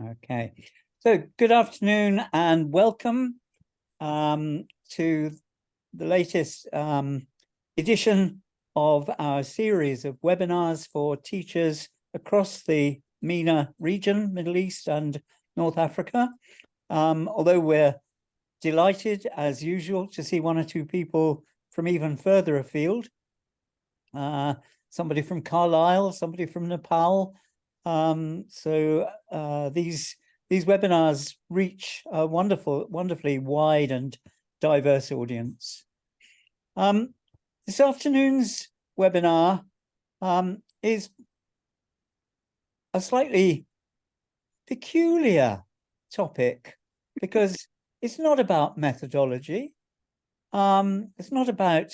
Okay, so good afternoon and welcome to the latest edition of our series of webinars for teachers across the MENA region, Middle East and North Africa. Although we're delighted, as usual, to see one or two people from even further afield. Somebody from Carlisle, somebody from Nepal. These webinars reach a wonderfully wide and diverse audience. This afternoon's webinar is a slightly peculiar topic because it's not about methodology. It's not about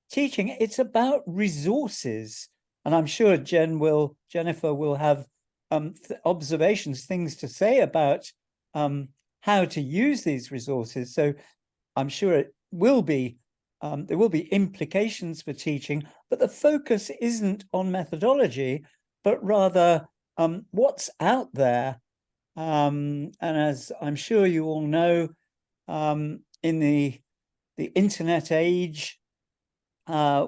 teaching, it's about resources. And I'm sure Jennifer will have observations, things to say about how to use these resources. So I'm sure it will be, there will be implications for teaching, but the focus isn't on methodology, but rather what's out there. And as I'm sure you all know, in the internet age,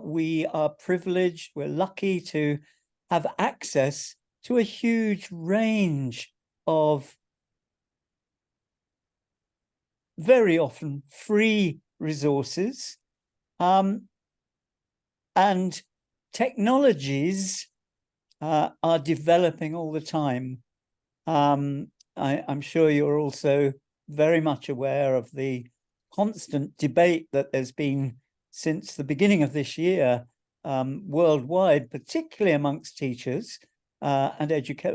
we are privileged, we're lucky to have access to a huge range of very often free resources, and technologies are developing all the time. I'm sure you're also very much aware of the constant debate that there's been since the beginning of this year worldwide, particularly amongst teachers and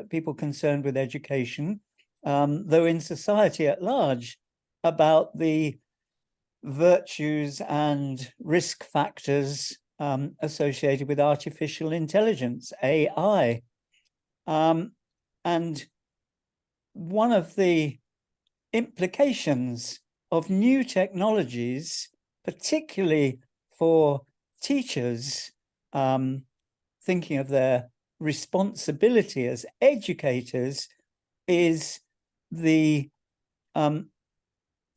people concerned with education, though in society at large, about the virtues and risk factors associated with artificial intelligence, AI. And one of the implications of new technologies, particularly for teachers thinking of their responsibility as educators, is the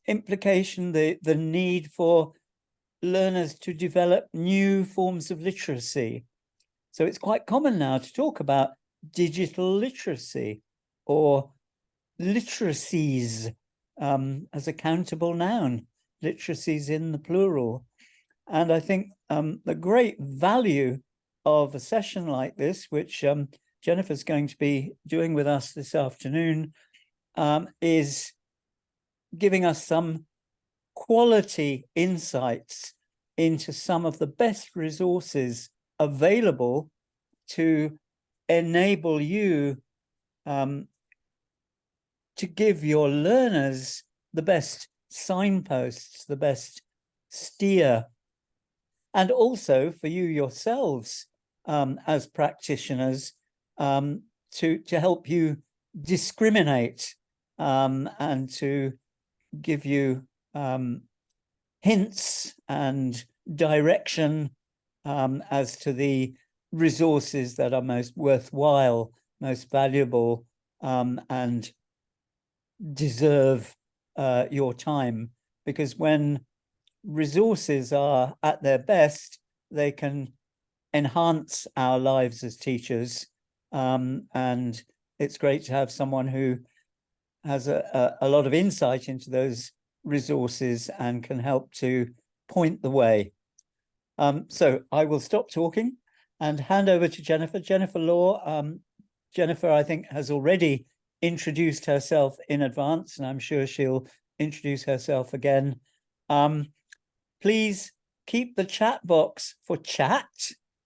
implication, the need for learners to develop new forms of literacy. So it's quite common now to talk about digital literacy or literacies as a countable noun, literacies in the plural. And I think the great value of a session like this, which Jennifer's going to be doing with us this afternoon, is giving us some quality insights into some of the best resources available to enable you to give your learners the best signposts, the best steer, and also for you yourselves as practitioners to help you discriminate and to give you hints and direction as to the resources that are most worthwhile, most valuable, and deserve your time. Because when resources are at their best, they can enhance our lives as teachers, and it's great to have someone who has a lot of insight into those resources and can help to point the way. So I will stop talking and hand over to Jennifer Law. Jennifer, I think, has already introduced herself in advance, and I'm sure she'll introduce herself again. Please keep the chat box for chat.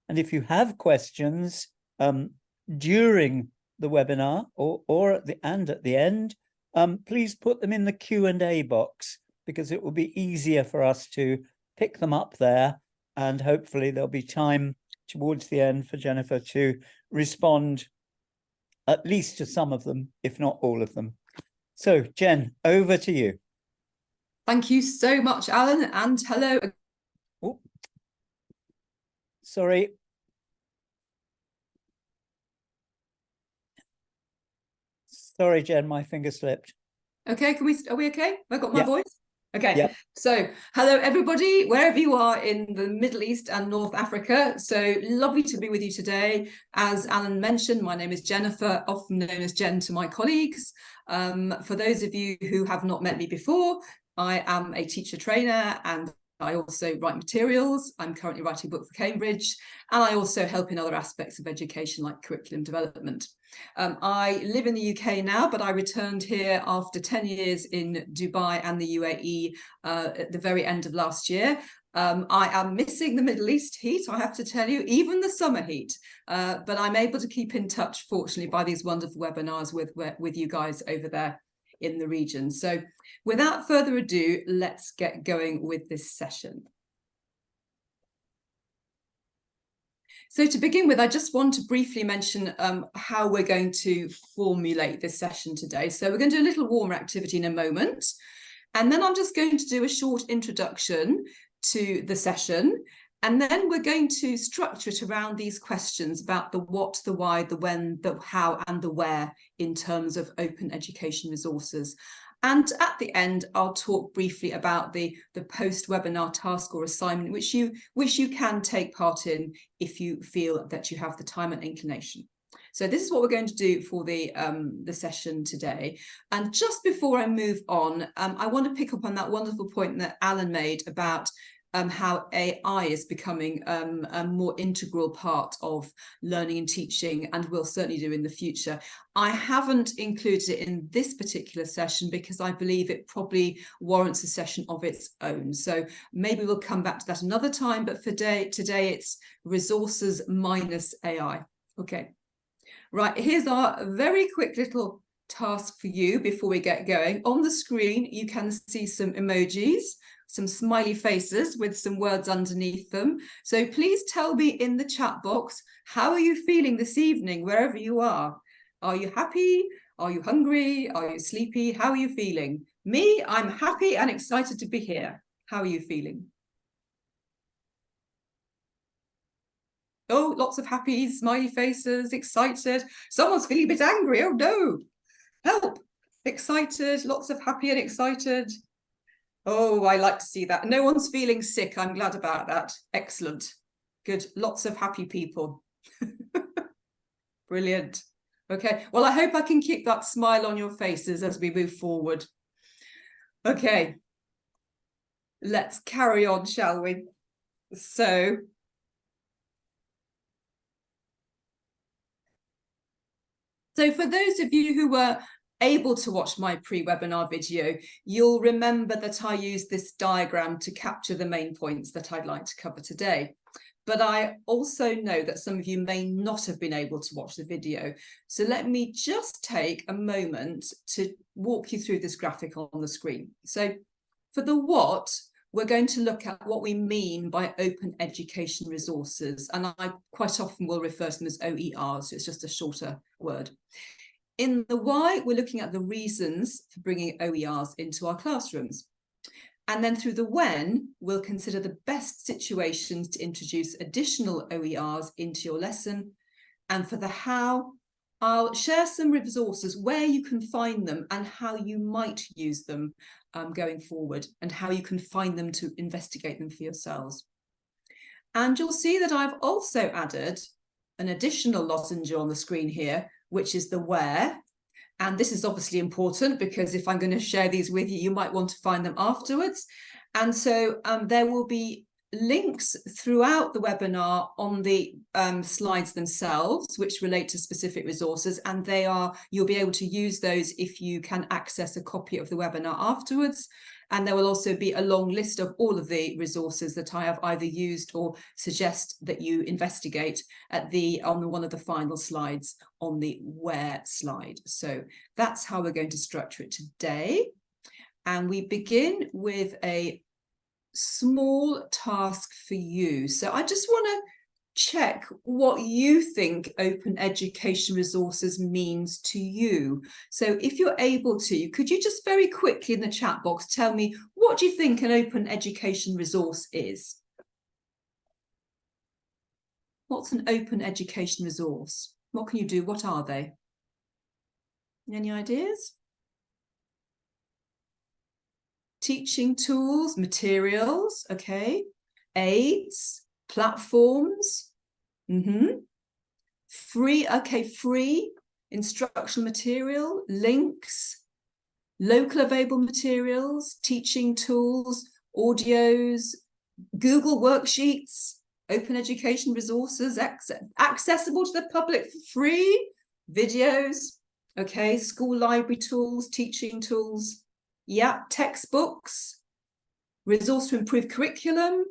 And if you have questions during the webinar or at the end, please put them in the Q&A box, because it will be easier for us to pick them up there. And hopefully there'll be time towards the end for Jennifer to respond at least to some of them, if not all of them. So Jen, over to you. Thank you so much, Alan, and hello. Oh, sorry. Sorry, Jen, my finger slipped. Okay, are we okay? Have I got my Yep. voice? Okay, Yep. so hello everybody, wherever you are in the Middle East and North Africa. So lovely to be with you today. As Alan mentioned, my name is Jennifer, often known as Jen to my colleagues. For those of you who have not met me before, I am a teacher trainer and I also write materials. I'm currently writing a book for Cambridge, and I also help in other aspects of education like curriculum development. I live in the UK now, but I returned here after 10 years in Dubai and the UAE at the very end of last year. I am missing the Middle East heat, I have to tell you, even the summer heat, but I'm able to keep in touch, fortunately, by these wonderful webinars with you guys over there in the region. So without further ado, let's get going with this session. So to begin with, I just want to briefly mention how we're going to formulate this session today. So we're going to do a little warmer activity in a moment, and then I'm just going to do a short introduction to the session, and then we're going to structure it around these questions about the what, the why, the when, the how, and the where in terms of open education resources. And at the end, I'll talk briefly about the post-webinar task or assignment, which you can take part in if you feel that you have the time and inclination. So this is what we're going to do for the session today. And just before I move on, I want to pick up on that wonderful point that Alan made about how AI is becoming a more integral part of learning and teaching, and will certainly do in the future. I haven't included it in this particular session because I believe it probably warrants a session of its own. So maybe we'll come back to that another time, but for today it's resources minus AI. Okay, right, here's our very quick little task for you before we get going. On the screen, you can see some emojis, some smiley faces with some words underneath them. So please tell me in the chat box, how are you feeling this evening, wherever you are? Are you happy? Are you hungry? Are you sleepy? How are you feeling? Me, I'm happy and excited to be here. How are you feeling? Oh, lots of happy, smiley faces, excited. Someone's feeling a bit angry. Oh no, help. Excited, lots of happy and excited. Oh, I like to see that. No one's feeling sick. I'm glad about that. Excellent. Good. Lots of happy people. Brilliant. Okay. Well, I hope I can keep that smile on your faces as we move forward. Okay. Let's carry on, shall we? So for those of you who were able to watch my pre-webinar video, you'll remember that I used this diagram to capture the main points that I'd like to cover today. But I also know that some of you may not have been able to watch the video. So let me just take a moment to walk you through this graphic on the screen. So for the what, we're going to look at what we mean by open education resources. And I quite often will refer to them as OERs, so it's just a shorter word. In the why, we're looking at the reasons for bringing OERs into our classrooms. And then through the when, we'll consider the best situations to introduce additional OERs into your lesson. And for the how, I'll share some resources where you can find them and how you might use them going forward, and how you can find them to investigate them for yourselves. And you'll see that I've also added an additional lozenge on the screen here, which is the where. And this is obviously important because if I'm going to share these with you, you might want to find them afterwards. And so there will be links throughout the webinar on the slides themselves, which relate to specific resources, and you'll be able to use those if you can access a copy of the webinar afterwards. And there will also be a long list of all of the resources that I have either used or suggest that you investigate on one of the final slides on the where slide. So that's how we're going to structure it today. And we begin with a small task for you. So I just want to check what you think open education resources means to you. So if you're able to, could you just very quickly in the chat box tell me, what do you think an open education resource is? What's an open education resource? What can you do? What are they? Any ideas? Teaching tools, materials, okay. Aids, platforms. Free, okay, free instructional material, links, local available materials, teaching tools, audios, Google worksheets, open education resources, accessible to the public for free, videos, okay, school library tools, teaching tools, yeah, textbooks, resource to improve curriculum.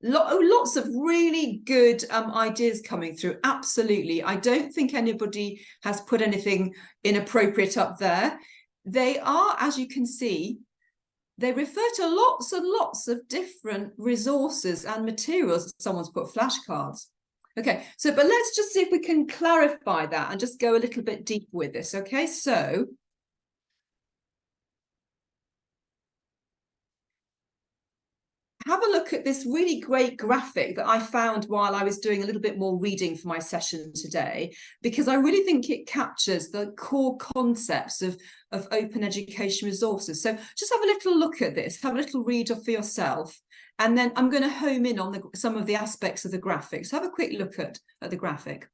Lots of really good ideas coming through. Absolutely. I don't think anybody has put anything inappropriate up there. They are, as you can see, they refer to lots and lots of different resources and materials. Someone's put flashcards. Okay, so but let's just see if we can clarify that and just go a little bit deeper with this. Okay, so have a look at this really great graphic that I found while I was doing a little bit more reading for my session today, because I really think it captures the core concepts of open education resources. So just have a little look at this, have a little read for yourself, and then I'm going to home in on some of the aspects of the graphic. So have a quick look at the graphic.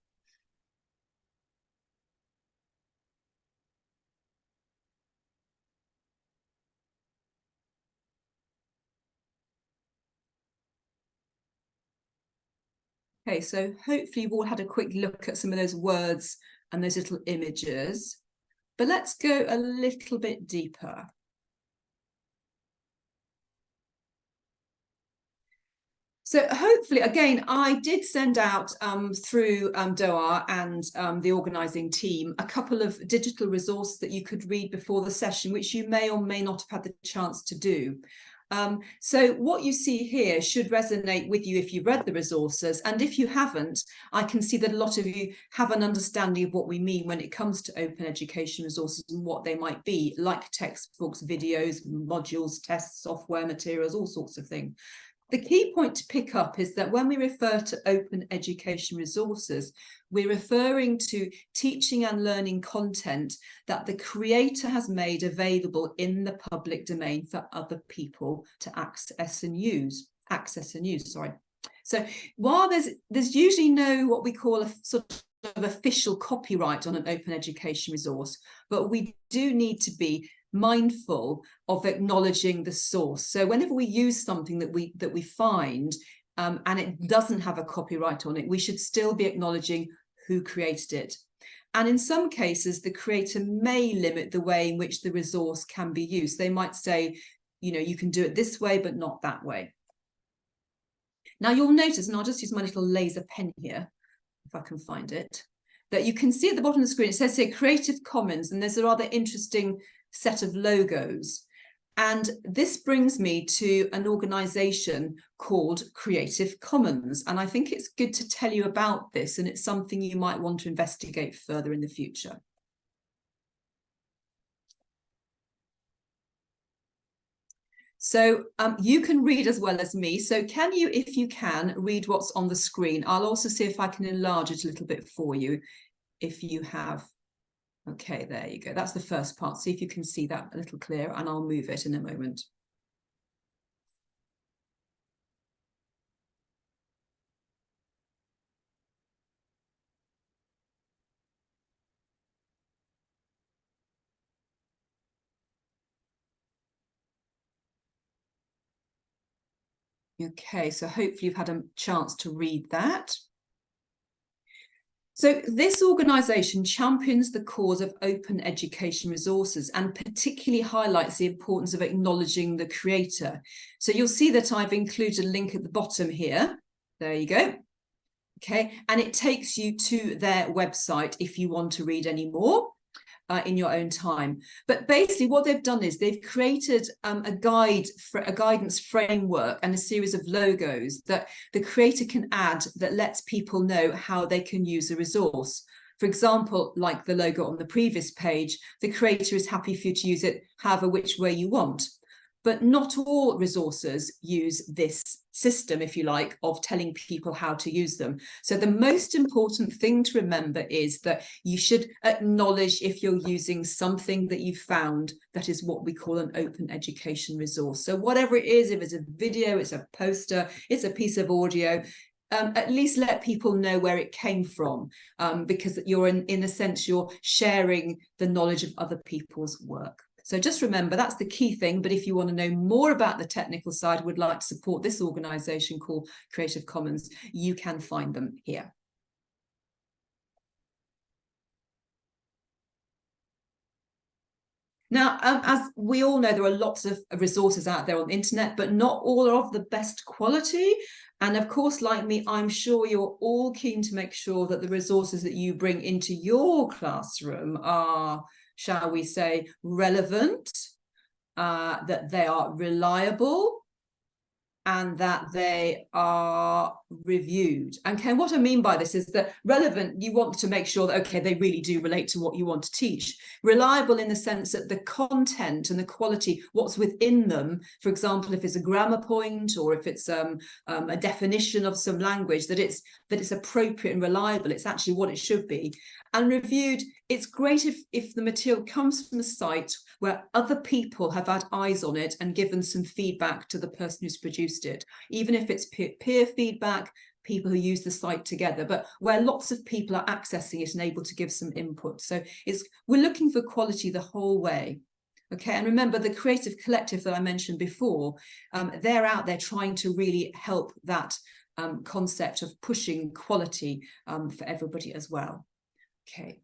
Okay, so hopefully you've all had a quick look at some of those words and those little images, but let's go a little bit deeper. So hopefully, again, I did send out through DOA and the organising team a couple of digital resources that you could read before the session, which you may or may not have had the chance to do. So what you see here should resonate with you if you've read the resources, and if you haven't, I can see that a lot of you have an understanding of what we mean when it comes to open education resources and what they might be, like textbooks, videos, modules, tests, software, materials, all sorts of things. The key point to pick up is that when we refer to open education resources, we're referring to teaching and learning content that the creator has made available in the public domain for other people to access and use. So while there's usually no what we call a sort of official copyright on an open education resource, but we do need to be mindful of acknowledging the source. So whenever we use something that we find and it doesn't have a copyright on it, we should still be acknowledging who created it. And in some cases, the creator may limit the way in which the resource can be used. They might say, you know, you can do it this way, but not that way. Now you'll notice, and I'll just use my little laser pen here, if I can find it, that you can see at the bottom of the screen, it says here Creative Commons, and there's a rather interesting set of logos. And this brings me to an organization called Creative Commons. And I think it's good to tell you about this, and it's something you might want to investigate further in the future. So you can read as well as me. So can you, if you can, read what's on the screen? I'll also see if I can enlarge it a little bit for you, if you have. Okay, there you go. That's the first part. See if you can see that a little clearer, and I'll move it in a moment. Okay, so hopefully you've had a chance to read that. So this organisation champions the cause of open education resources and particularly highlights the importance of acknowledging the creator. So you'll see that I've included a link at the bottom here. There you go. Okay, and it takes you to their website if you want to read any more in your own time. But basically what they've done is they've created a guidance framework and a series of logos that the creator can add that lets people know how they can use a resource. For example, like the logo on the previous page, the creator is happy for you to use it however which way you want. But not all resources use this system, if you like, of telling people how to use them. So the most important thing to remember is that you should acknowledge if you're using something that you've found that is what we call an open education resource. So whatever it is, if it's a video, it's a poster, it's a piece of audio, at least let people know where it came from, because you're in a sense, you're sharing the knowledge of other people's work. So just remember, that's the key thing. But if you want to know more about the technical side, would like to support this organization called Creative Commons, you can find them here. Now, as we all know, there are lots of resources out there on the internet, but not all are of the best quality. And of course, like me, I'm sure you're all keen to make sure that the resources that you bring into your classroom are, shall we say, relevant, that they are reliable, and that they are reviewed. And what I mean by this is that relevant, you want to make sure that, okay, they really do relate to what you want to teach. Reliable in the sense that the content and the quality, what's within them, for example, if it's a grammar point or if it's a definition of some language, that it's appropriate and reliable, it's actually what it should be. And reviewed, it's great if the material comes from a site where other people have had eyes on it and given some feedback to the person who's produced it, even if it's peer feedback, people who use the site together, but where lots of people are accessing it and able to give some input. So we're looking for quality the whole way. Okay, and remember the Creative Collective that I mentioned before, they're out there trying to really help that concept of pushing quality for everybody as well. Okay.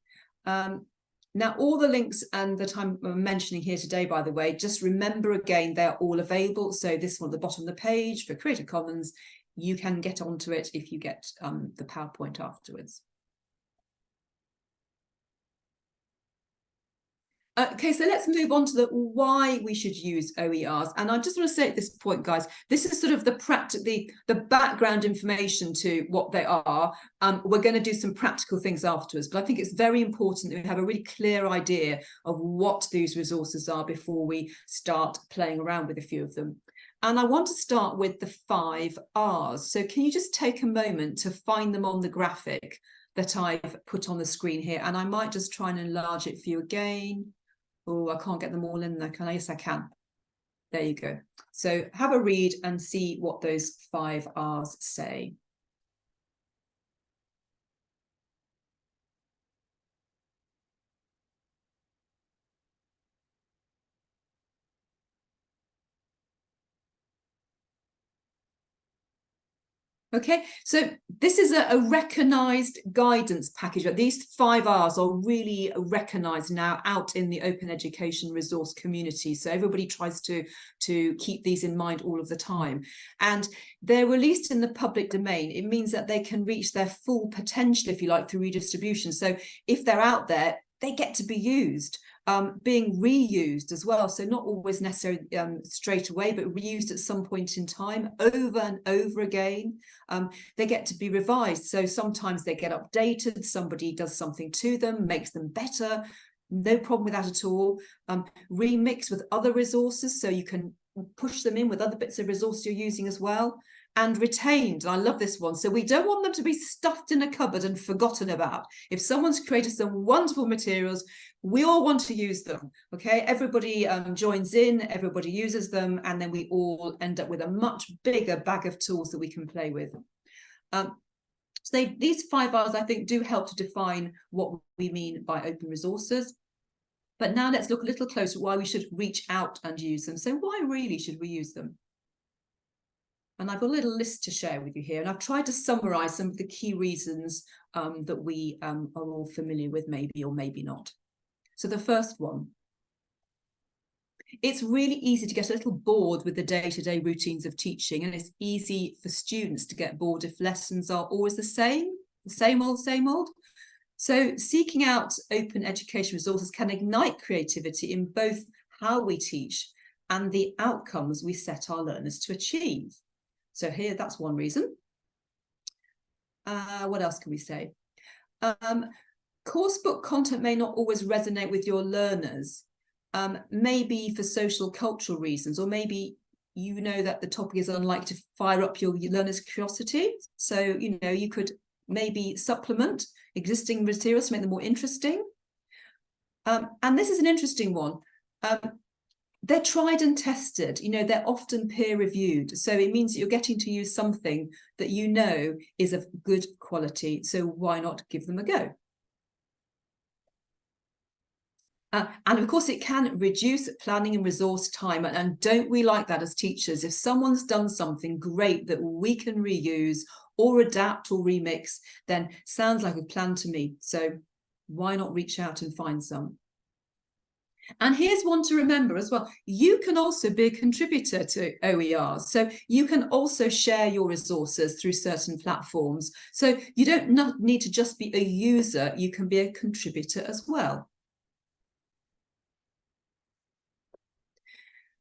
Now, all the links that I'm mentioning here today, by the way, just remember again, they're all available. So this one at the bottom of the page for Creative Commons, you can get onto it if you get the PowerPoint afterwards. Okay, so let's move on to the why we should use OERs. And I just want to say at this point, guys, this is sort of the background information to what they are. We're going to do some practical things afterwards, but I think it's very important that we have a really clear idea of what these resources are before we start playing around with a few of them. And I want to start with the 5 R's. So can you just take a moment to find them on the graphic that I've put on the screen here? And I might just try and enlarge it for you again. Oh, I can't get them all in there, can I? Yes, I can. There you go. So have a read and see what those 5 R's say. Okay, so this is a recognised guidance package. These 5 R's are really recognised now out in the open education resource community. So everybody tries to keep these in mind all of the time. And they're released in the public domain. It means that they can reach their full potential, if you like, through redistribution. So if they're out there, they get to be used. Being reused as well, so not always necessarily straight away, but reused at some point in time over and over again. They get to be revised, so sometimes they get updated, somebody does something to them, makes them better, no problem with that at all. Remix with other resources, so you can push them in with other bits of resource you're using as well. And retained, and I love this one. So we don't want them to be stuffed in a cupboard and forgotten about. If someone's created some wonderful materials, we all want to use them, okay? Everybody joins in, everybody uses them, and then we all end up with a much bigger bag of tools that we can play with. So these 5 R's, I think, do help to define what we mean by open resources. But now let's look a little closer at why we should reach out and use them. So why really should we use them? And I've got a little list to share with you here. And I've tried to summarize some of the key reasons that we are all familiar with, maybe or maybe not. So the first one, it's really easy to get a little bored with the day-to-day routines of teaching. And it's easy for students to get bored if lessons are always the same old, same old. So seeking out open education resources can ignite creativity in both how we teach and the outcomes we set our learners to achieve. So here, that's one reason. What else can we say? Course book content may not always resonate with your learners, maybe for social cultural reasons, or maybe you know that the topic is unlikely to fire up your learners' curiosity. So, you could maybe supplement existing materials to make them more interesting. And this is an interesting one. They're tried and tested, they're often peer reviewed. So it means that you're getting to use something that is of good quality. So why not give them a go? And of course, it can reduce planning and resource time. And don't we like that as teachers? If someone's done something great that we can reuse or adapt or remix, then sounds like a plan to me. So why not reach out and find some? And here's one to remember as well. You can also be a contributor to OERs. So you can also share your resources through certain platforms. So you don't need to just be a user, you can be a contributor as well.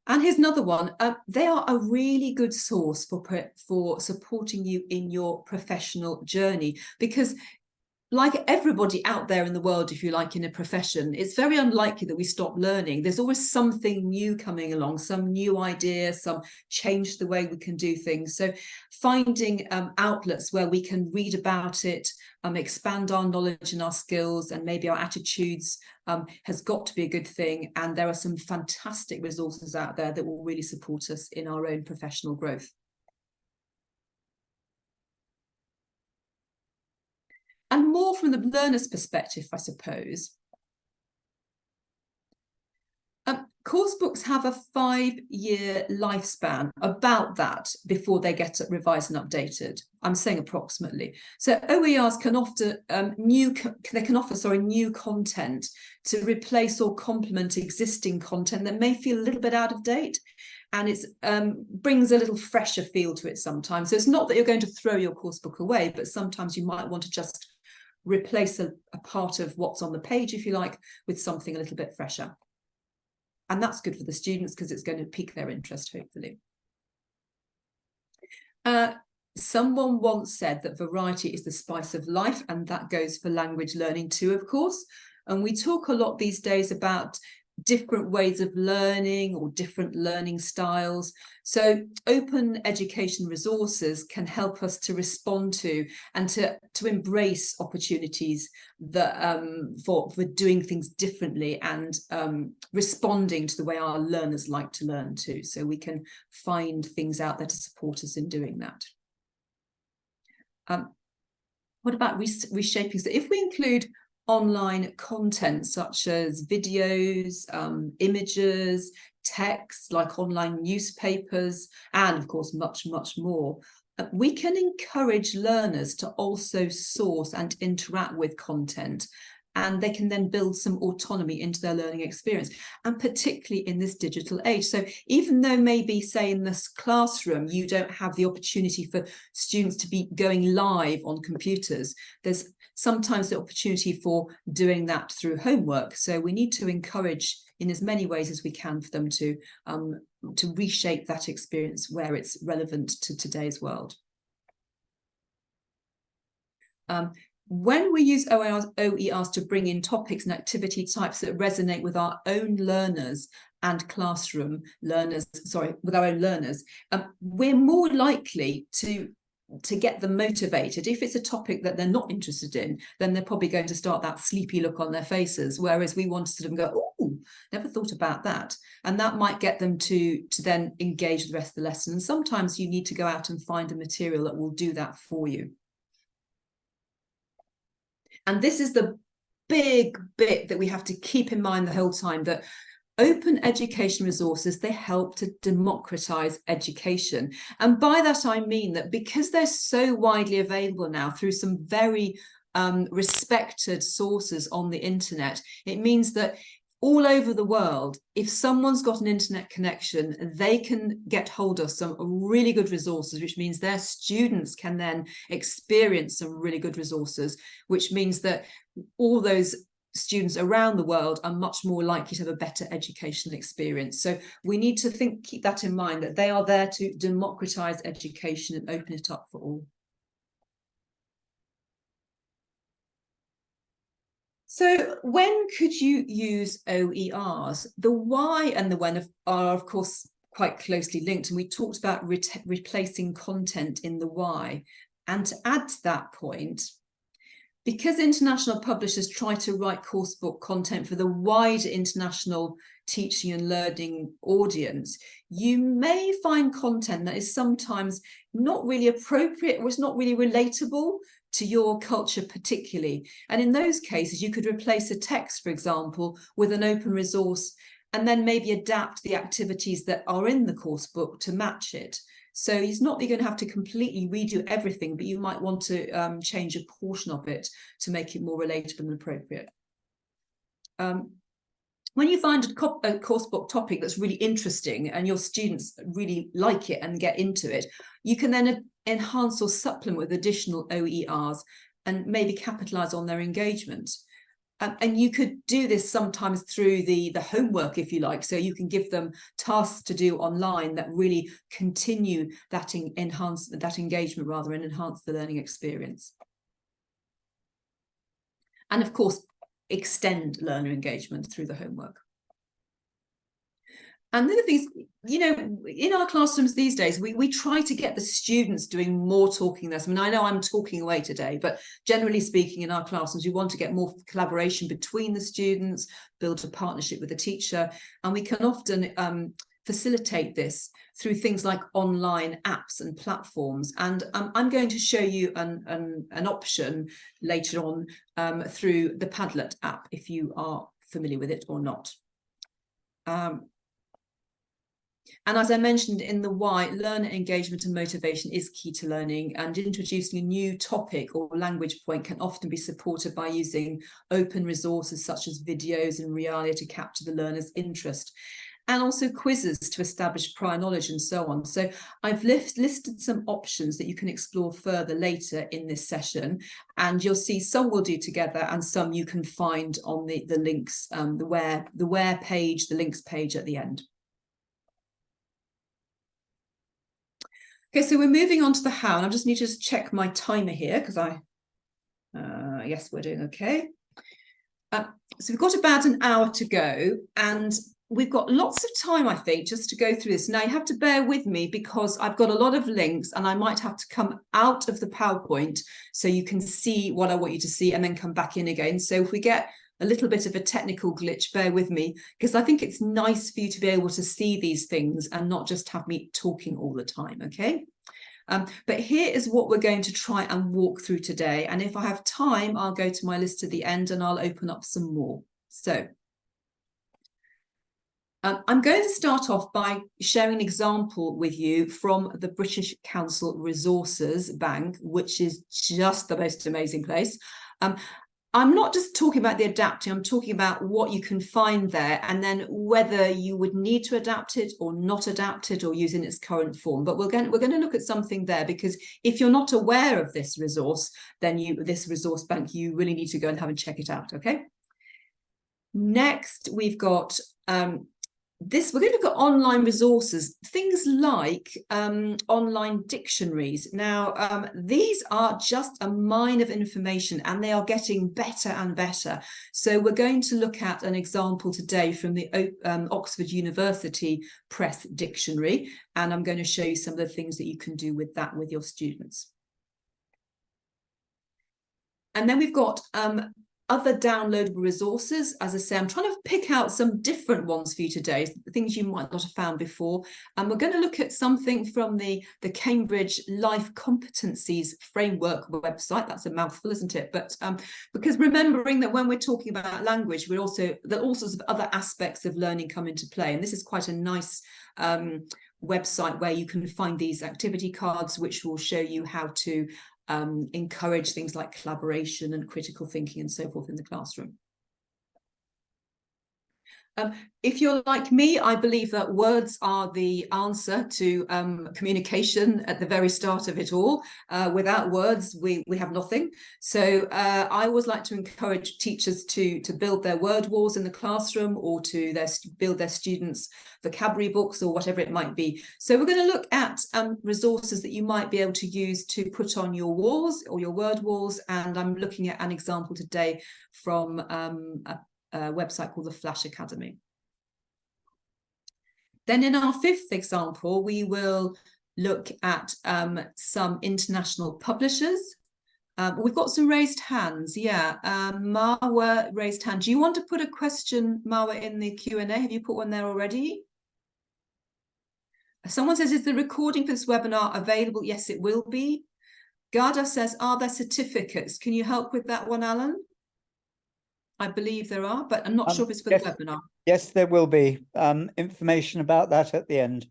And here's another one. They are a really good source for supporting you in your professional journey, because like everybody out there in the world, if you like, in a profession, it's very unlikely that we stop learning. There's always something new coming along, some new idea, some change to the way we can do things. So finding outlets where we can read about it, expand our knowledge and our skills and maybe our attitudes has got to be a good thing. And there are some fantastic resources out there that will really support us in our own professional growth. And more from the learner's perspective, I suppose. Course books have a 5-year lifespan, about that, before they get revised and updated. I'm saying approximately. So OERs can offer new content to replace or complement existing content that may feel a little bit out of date, and it brings a little fresher feel to it sometimes. So it's not that you're going to throw your course book away, but sometimes you might want to just replace a part of what's on the page, if you like, with something a little bit fresher. And that's good for the students because it's going to pique their interest, hopefully. Someone once said that variety is the spice of life, and that goes for language learning too, of course. And we talk a lot these days about different ways of learning or different learning styles. So open education resources can help us to respond to and to embrace opportunities that for doing things differently and responding to the way our learners like to learn too. So we can find things out there to support us in doing that. What about reshaping? So if we include online content such as videos, images, text like online newspapers, and of course much more, we can encourage learners to also source and interact with content, and they can then build some autonomy into their learning experience, and particularly in this digital age. So even though maybe, say, in this classroom, you don't have the opportunity for students to be going live on computers, there's sometimes the opportunity for doing that through homework. So we need to encourage in as many ways as we can for them to reshape that experience where it's relevant to today's world. When we use OERs to bring in topics and activity types that resonate with our own learners and classroom learners, with our own learners, we're more likely to get them motivated. If it's a topic that they're not interested in, then they're probably going to start that sleepy look on their faces, whereas we want to sort of go, oh, never thought about that. And that might get them to then engage with the rest of the lesson. And sometimes you need to go out and find a material that will do that for you. And this is the big bit that we have to keep in mind the whole time, that open education resources, they help to democratize education. And by that, I mean that because they're so widely available now through some very respected sources on the internet, it means that all over the world, if someone's got an internet connection, they can get hold of some really good resources, which means their students can then experience some really good resources, which means that all those students around the world are much more likely to have a better educational experience. So we need to keep that in mind, that they are there to democratize education and open it up for all. So when could you use OERs? The why and the when are, of course, quite closely linked. And we talked about replacing content in the why. And to add to that point, because international publishers try to write coursebook content for the wider international teaching and learning audience, you may find content that is sometimes not really appropriate or is not really relatable to your culture particularly. And in those cases, you could replace a text, for example, with an open resource and then maybe adapt the activities that are in the course book to match it. So it's not that you're going to have to completely redo everything, but you might want to change a portion of it to make it more relatable and appropriate. When you find a course book topic that's really interesting and your students really like it and get into it, you can then enhance or supplement with additional OERs and maybe capitalize on their engagement. And you could do this sometimes through the homework, if you like. So you can give them tasks to do online that really continue that engagement rather and enhance the learning experience. And of course, extend learner engagement through the homework. And the other thing is, you know, in our classrooms these days, we try to get the students doing more talking less. I mean, I know I'm talking away today, but generally speaking, in our classrooms, we want to get more collaboration between the students, build a partnership with the teacher, and we can often facilitate this through things like online apps and platforms. And I'm going to show you an option later on through the Padlet app, if you are familiar with it or not. And as I mentioned in the why, learner engagement and motivation is key to learning, and introducing a new topic or language point can often be supported by using open resources such as videos and realia to capture the learner's interest, and also quizzes to establish prior knowledge and so on. So I've listed some options that you can explore further later in this session, and you'll see some we'll do together and some you can find on the links, the where page, the links page at the end. Okay, so we're moving on to the how, and I just need to check my timer here because yes, we're doing okay. So we've got about an hour to go, and we've got lots of time, I think, just to go through this. Now, you have to bear with me because I've got a lot of links and I might have to come out of the PowerPoint so you can see what I want you to see and then come back in again. So if we get a little bit of a technical glitch, bear with me, because I think it's nice for you to be able to see these things and not just have me talking all the time, okay? But here is what we're going to try and walk through today. And if I have time, I'll go to my list at the end and I'll open up some more. So I'm going to start off by sharing an example with you from the British Council Resources Bank, which is just the most amazing place. I'm not just talking about the adapting, I'm talking about what you can find there and then whether you would need to adapt it or not adapt it or use in its current form. But we're going to look at something there, because if you're not aware of this resource, then this resource bank, you really need to go and have a check it out, okay? Next, we've got we're going to look at online resources, things like online dictionaries. Now, these are just a mine of information and they are getting better and better. So we're going to look at an example today from the Oxford University Press Dictionary, and I'm going to show you some of the things that you can do with that with your students. And then we've got other downloadable resources. As I say, I'm trying to pick out some different ones for you today, things you might not have found before. And we're going to look at something from the Cambridge Life Competencies Framework website. That's a mouthful, isn't it? But because remembering that when we're talking about language, there are all sorts of other aspects of learning come into play. And this is quite a nice website where you can find these activity cards, which will show you how to encourage things like collaboration and critical thinking and so forth in the classroom. If you're like me, I believe that words are the answer to communication at the very start of it all. Without words, we have nothing. So I always like to encourage teachers to build their word walls in the classroom, or to build their students' vocabulary books, or whatever it might be. So we're going to look at resources that you might be able to use to put on your walls or your word walls. And I'm looking at an example today from a website called the Flash Academy. Then in our fifth example, we will look at some international publishers. We've got some raised hands. Yeah, Marwa raised hand. Do you want to put a question, Marwa, in the Q&A? Have you put one there already? Someone says, is the recording for this webinar available? Yes, it will be. Garda says, are there certificates? Can you help with that one, Alan? I believe there are, but I'm not sure if it's for the webinar. Yes, there will be information about that at the end.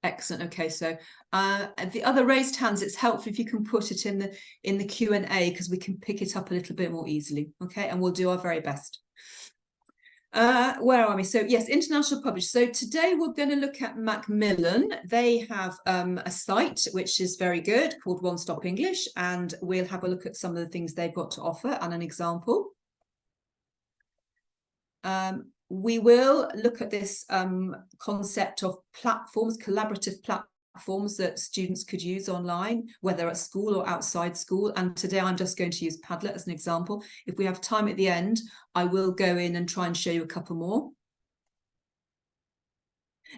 Excellent. Okay, so the other raised hands, it's helpful if you can put it in the Q&A, because we can pick it up a little bit more easily. Okay, and we'll do our very best. Where are we? So yes, international publishers. So today we're going to look at Macmillan. They have a site which is very good called One Stop English, and we'll have a look at some of the things they've got to offer and an example. We will look at this concept of platforms, collaborative platforms that students could use online, whether at school or outside school. And today I'm just going to use Padlet as an example. If we have time at the end, I will go in and try and show you a couple more.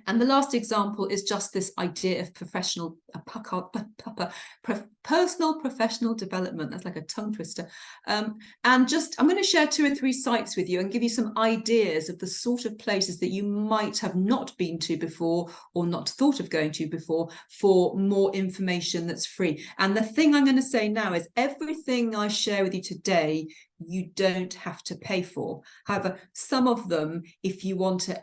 And the last example is just this idea of personal professional development. That's like a tongue twister. And just, I'm going to share 2 or 3 sites with you and give you some ideas of the sort of places that you might have not been to before, or not thought of going to before, for more information that's free. And the thing I'm going to say now is everything I share with you today, you don't have to pay for. However, some of them, if you want to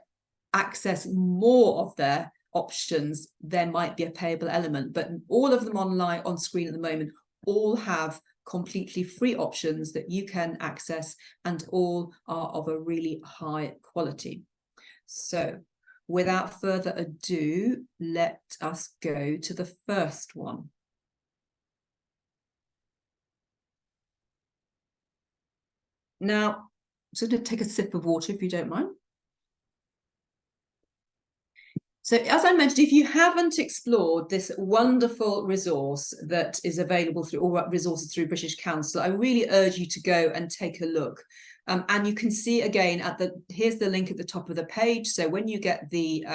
access more of their options, there might be a payable element, but all of them online on screen at the moment all have completely free options that you can access, and all are of a really high quality. So without further ado, let us go to the first one. Now, I'm just going to take a sip of water if you don't mind. So as I mentioned, if you haven't explored this wonderful resource that is available through all resources through British Council, I really urge you to go and take a look. And you can see again here's the link at the top of the page. So when you get the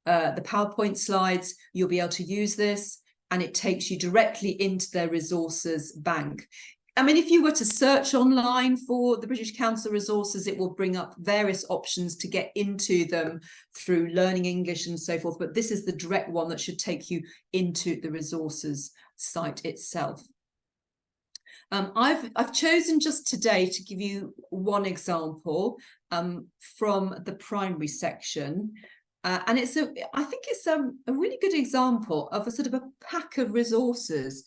PowerPoint slides, you'll be able to use this, and it takes you directly into their resources bank. I mean, if you were to search online for the British Council resources, it will bring up various options to get into them through Learning English and so forth. But this is the direct one that should take you into the resources site itself. I've chosen just today to give you one example from the primary section. And I think it's a really good example of a sort of a pack of resources.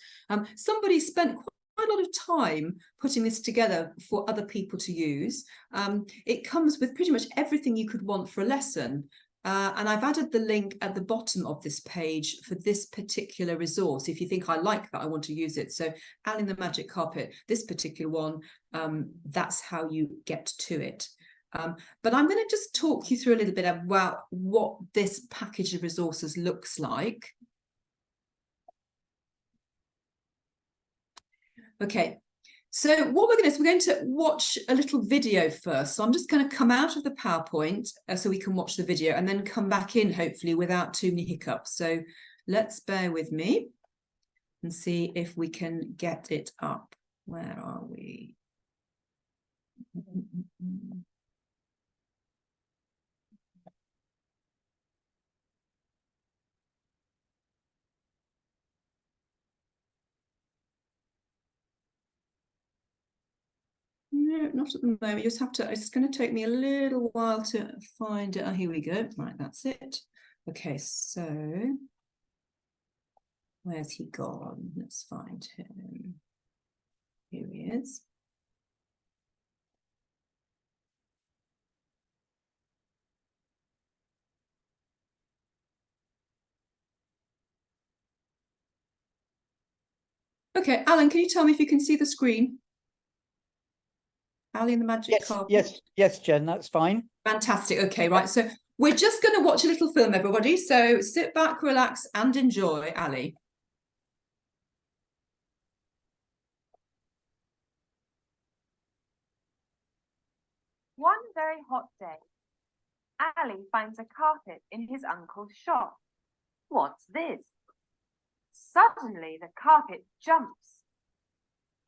Somebody spent quite a lot of time putting this together for other people to use. It comes with pretty much everything you could want for a lesson. And I've added the link at the bottom of this page for this particular resource. If you think I like that, I want to use it. So Alan the Magic Carpet, this particular one, that's how you get to it. But I'm going to just talk you through a little bit about what this package of resources looks like. Okay, so what we're going to watch a little video first. So I'm just going to come out of the PowerPoint so we can watch the video, and then come back in, hopefully without too many hiccups. So let's bear with me and see if we can get it up. Where are we? No, not at the moment. You just have to, it's going to take me a little while to find it. Oh, here we go. Right, that's it. Okay, so where's he gone? Let's find him. Here he is. Okay, Alan, can you tell me if you can see the screen? Ali and the Magic Carpet. Yes, Jen, that's fine. Fantastic. Okay, right. So we're just going to watch a little film, everybody. So sit back, relax, and enjoy. Ali. One very hot day, Ali finds a carpet in his uncle's shop. What's this? Suddenly the carpet jumps.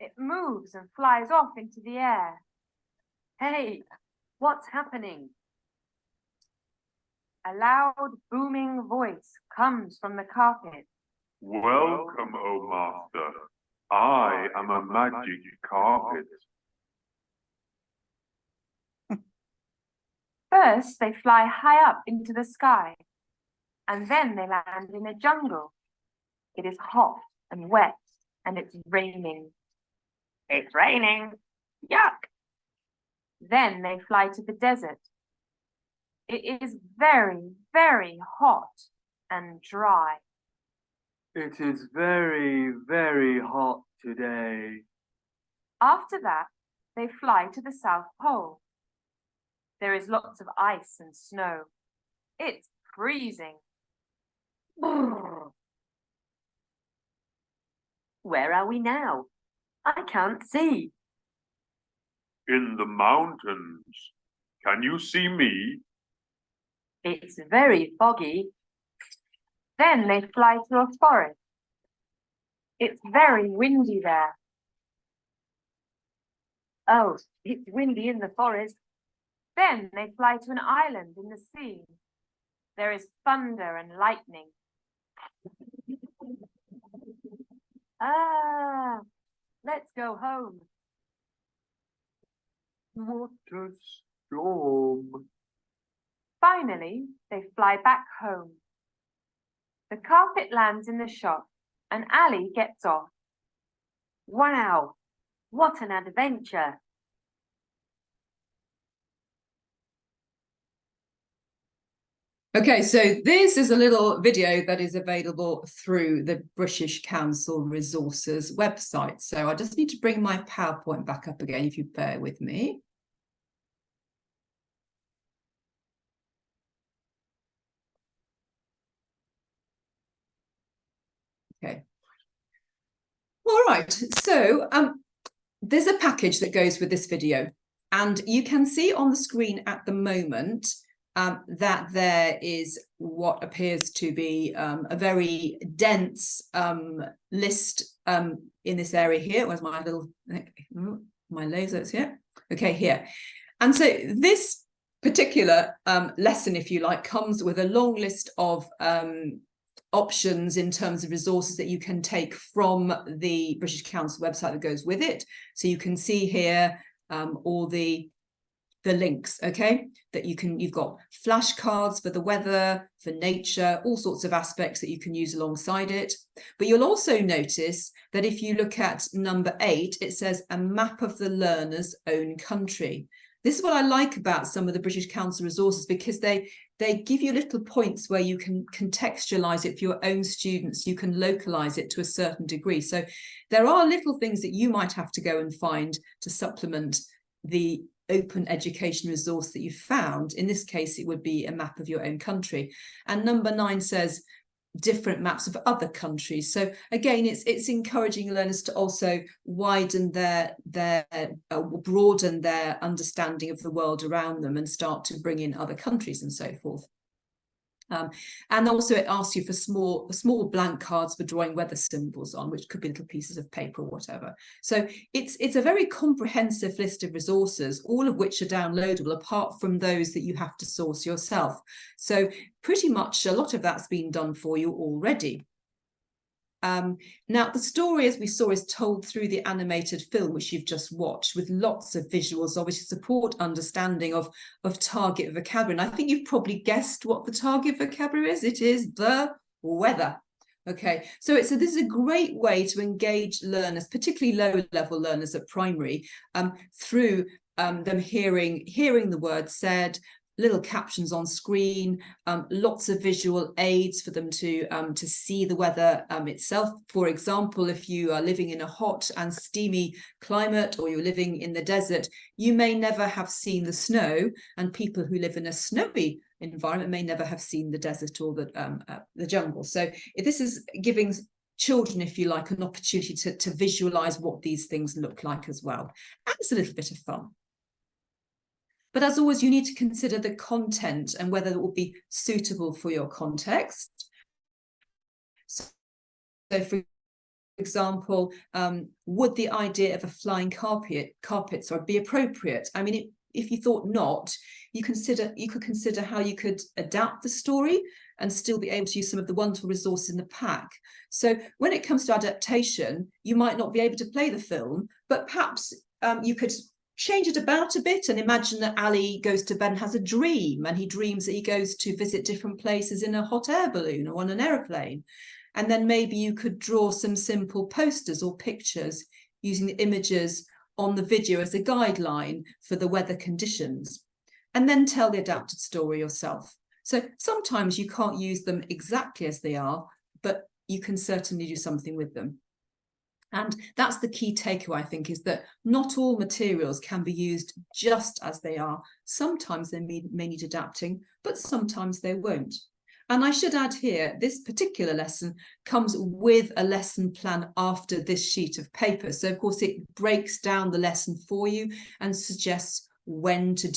It moves and flies off into the air. Hey, what's happening? A loud booming voice comes from the carpet. Welcome, O Master. I am a magic carpet. First, they fly high up into the sky, and then they land in a jungle. It is hot and wet, and it's raining. It's raining. Yuck! Then they fly to the desert. It is very, very hot and dry. It is very, very hot today. After that, they fly to the South Pole. There is lots of ice and snow. It's freezing. Brrr. Where are we now? I can't see. In the mountains. Can you see me? It's very foggy. Then they fly to a forest. It's very windy there. Oh, it's windy in the forest. Then they fly to an island in the sea. There is thunder and lightning. Ah, let's go home. What a storm. Finally, they fly back home. The carpet lands in the shop and Ali gets off. Wow, what an adventure. Okay, so this is a little video that is available through the British Council Resources website. So I just need to bring my PowerPoint back up again, if you bear with me. Okay. All right, so there's a package that goes with this video, and you can see on the screen at the moment that there is what appears to be a very dense list in this area here. Where's my little, my laser? It's here. Okay, here. And so this particular lesson, if you like, comes with a long list of options in terms of resources that you can take from the British Council website that goes with it. So you can see here all the links, okay, that you've got flashcards for the weather, for nature, all sorts of aspects that you can use alongside it. But you'll also notice that if you look at number 8, it says a map of the learner's own country. This is what I like about some of the British Council resources, because they give you little points where you can contextualize it for your own students. You can localize it to a certain degree. So there are little things that you might have to go and find to supplement the open education resource that you found. In this case, it would be a map of your own country. And number 9 says different maps of other countries. So again, it's encouraging learners to also widen broaden their understanding of the world around them and start to bring in other countries and so forth. And also it asks you for small blank cards for drawing weather symbols on, which could be little pieces of paper or whatever. So it's a very comprehensive list of resources, all of which are downloadable, apart from those that you have to source yourself. So pretty much a lot of that's been done for you already. Now, the story, as we saw, is told through the animated film, which you've just watched, with lots of visuals, obviously support understanding of target vocabulary. And I think you've probably guessed what the target vocabulary is. It is the weather. Okay, so this is a great way to engage learners, particularly low-level learners at primary, through them hearing the word said, little captions on screen, lots of visual aids for them to see the weather itself. For example, if you are living in a hot and steamy climate, or you're living in the desert, you may never have seen the snow, and people who live in a snowy environment may never have seen the desert or the jungle. So this is giving children, if you like, an opportunity to visualize what these things look like as well. And it's a little bit of fun. But as always, you need to consider the content and whether it will be suitable for your context. So for example, would the idea of a flying carpet be appropriate? I mean, if you thought not, you could consider how you could adapt the story and still be able to use some of the wonderful resources in the pack. So when it comes to adaptation, you might not be able to play the film, but perhaps you could change it about a bit and imagine that Ali goes to bed and has a dream, and he dreams that he goes to visit different places in a hot air balloon or on an aeroplane. And then maybe you could draw some simple posters or pictures using the images on the video as a guideline for the weather conditions, and then tell the adapted story yourself. So sometimes you can't use them exactly as they are, but you can certainly do something with them. And that's the key takeaway, I think, is that not all materials can be used just as they are. Sometimes they may need adapting, but sometimes they won't. And I should add here, this particular lesson comes with a lesson plan after this sheet of paper. So of course it breaks down the lesson for you and suggests when to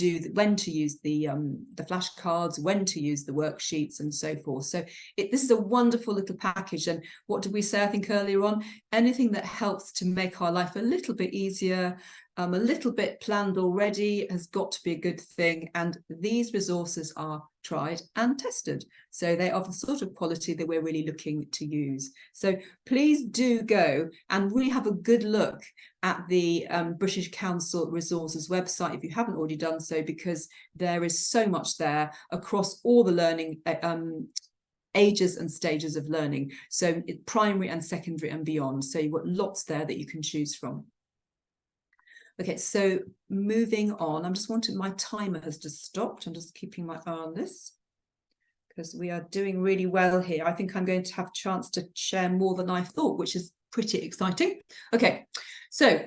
use the flashcards, when to use the worksheets, and so forth. So this is a wonderful little package. And what did we say, I think, earlier on? Anything that helps to make our life a little bit easier, a little bit planned already, has got to be a good thing. And these resources are tried and tested. So they are the sort of quality that we're really looking to use. So please do go and really have a good look at the British Council Resources website if you haven't already done so, because there is so much there across all the learning ages and stages of learning. So primary and secondary and beyond. So you've got lots there that you can choose from. Okay, so moving on, my timer has just stopped. I'm just keeping my eye on this because we are doing really well here. I think I'm going to have a chance to share more than I thought, which is pretty exciting. Okay, so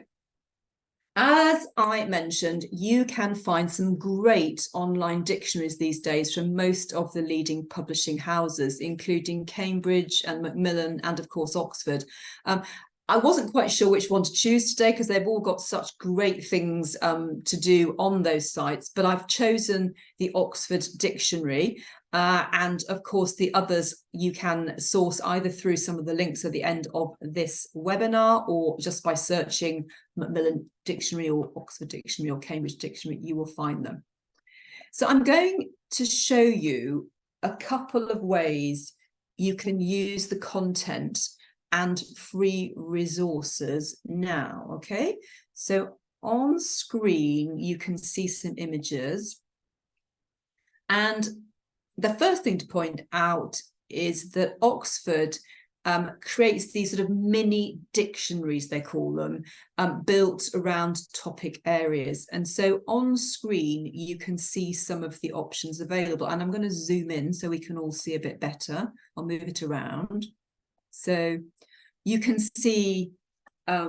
as I mentioned, you can find some great online dictionaries these days from most of the leading publishing houses, including Cambridge and Macmillan and, of course, Oxford. I wasn't quite sure which one to choose today because they've all got such great things to do on those sites, but I've chosen the Oxford Dictionary, and of course the others you can source either through some of the links at the end of this webinar, or just by searching Macmillan Dictionary or Oxford Dictionary or Cambridge Dictionary, you will find them. So I'm going to show you a couple of ways you can use the content and free resources now. Okay, so on screen you can see some images, and the first thing to point out is that Oxford creates these sort of mini dictionaries, they call them, built around topic areas. And so on screen you can see some of the options available, and I'm going to zoom in so we can all see a bit better. I'll move it around. So you can see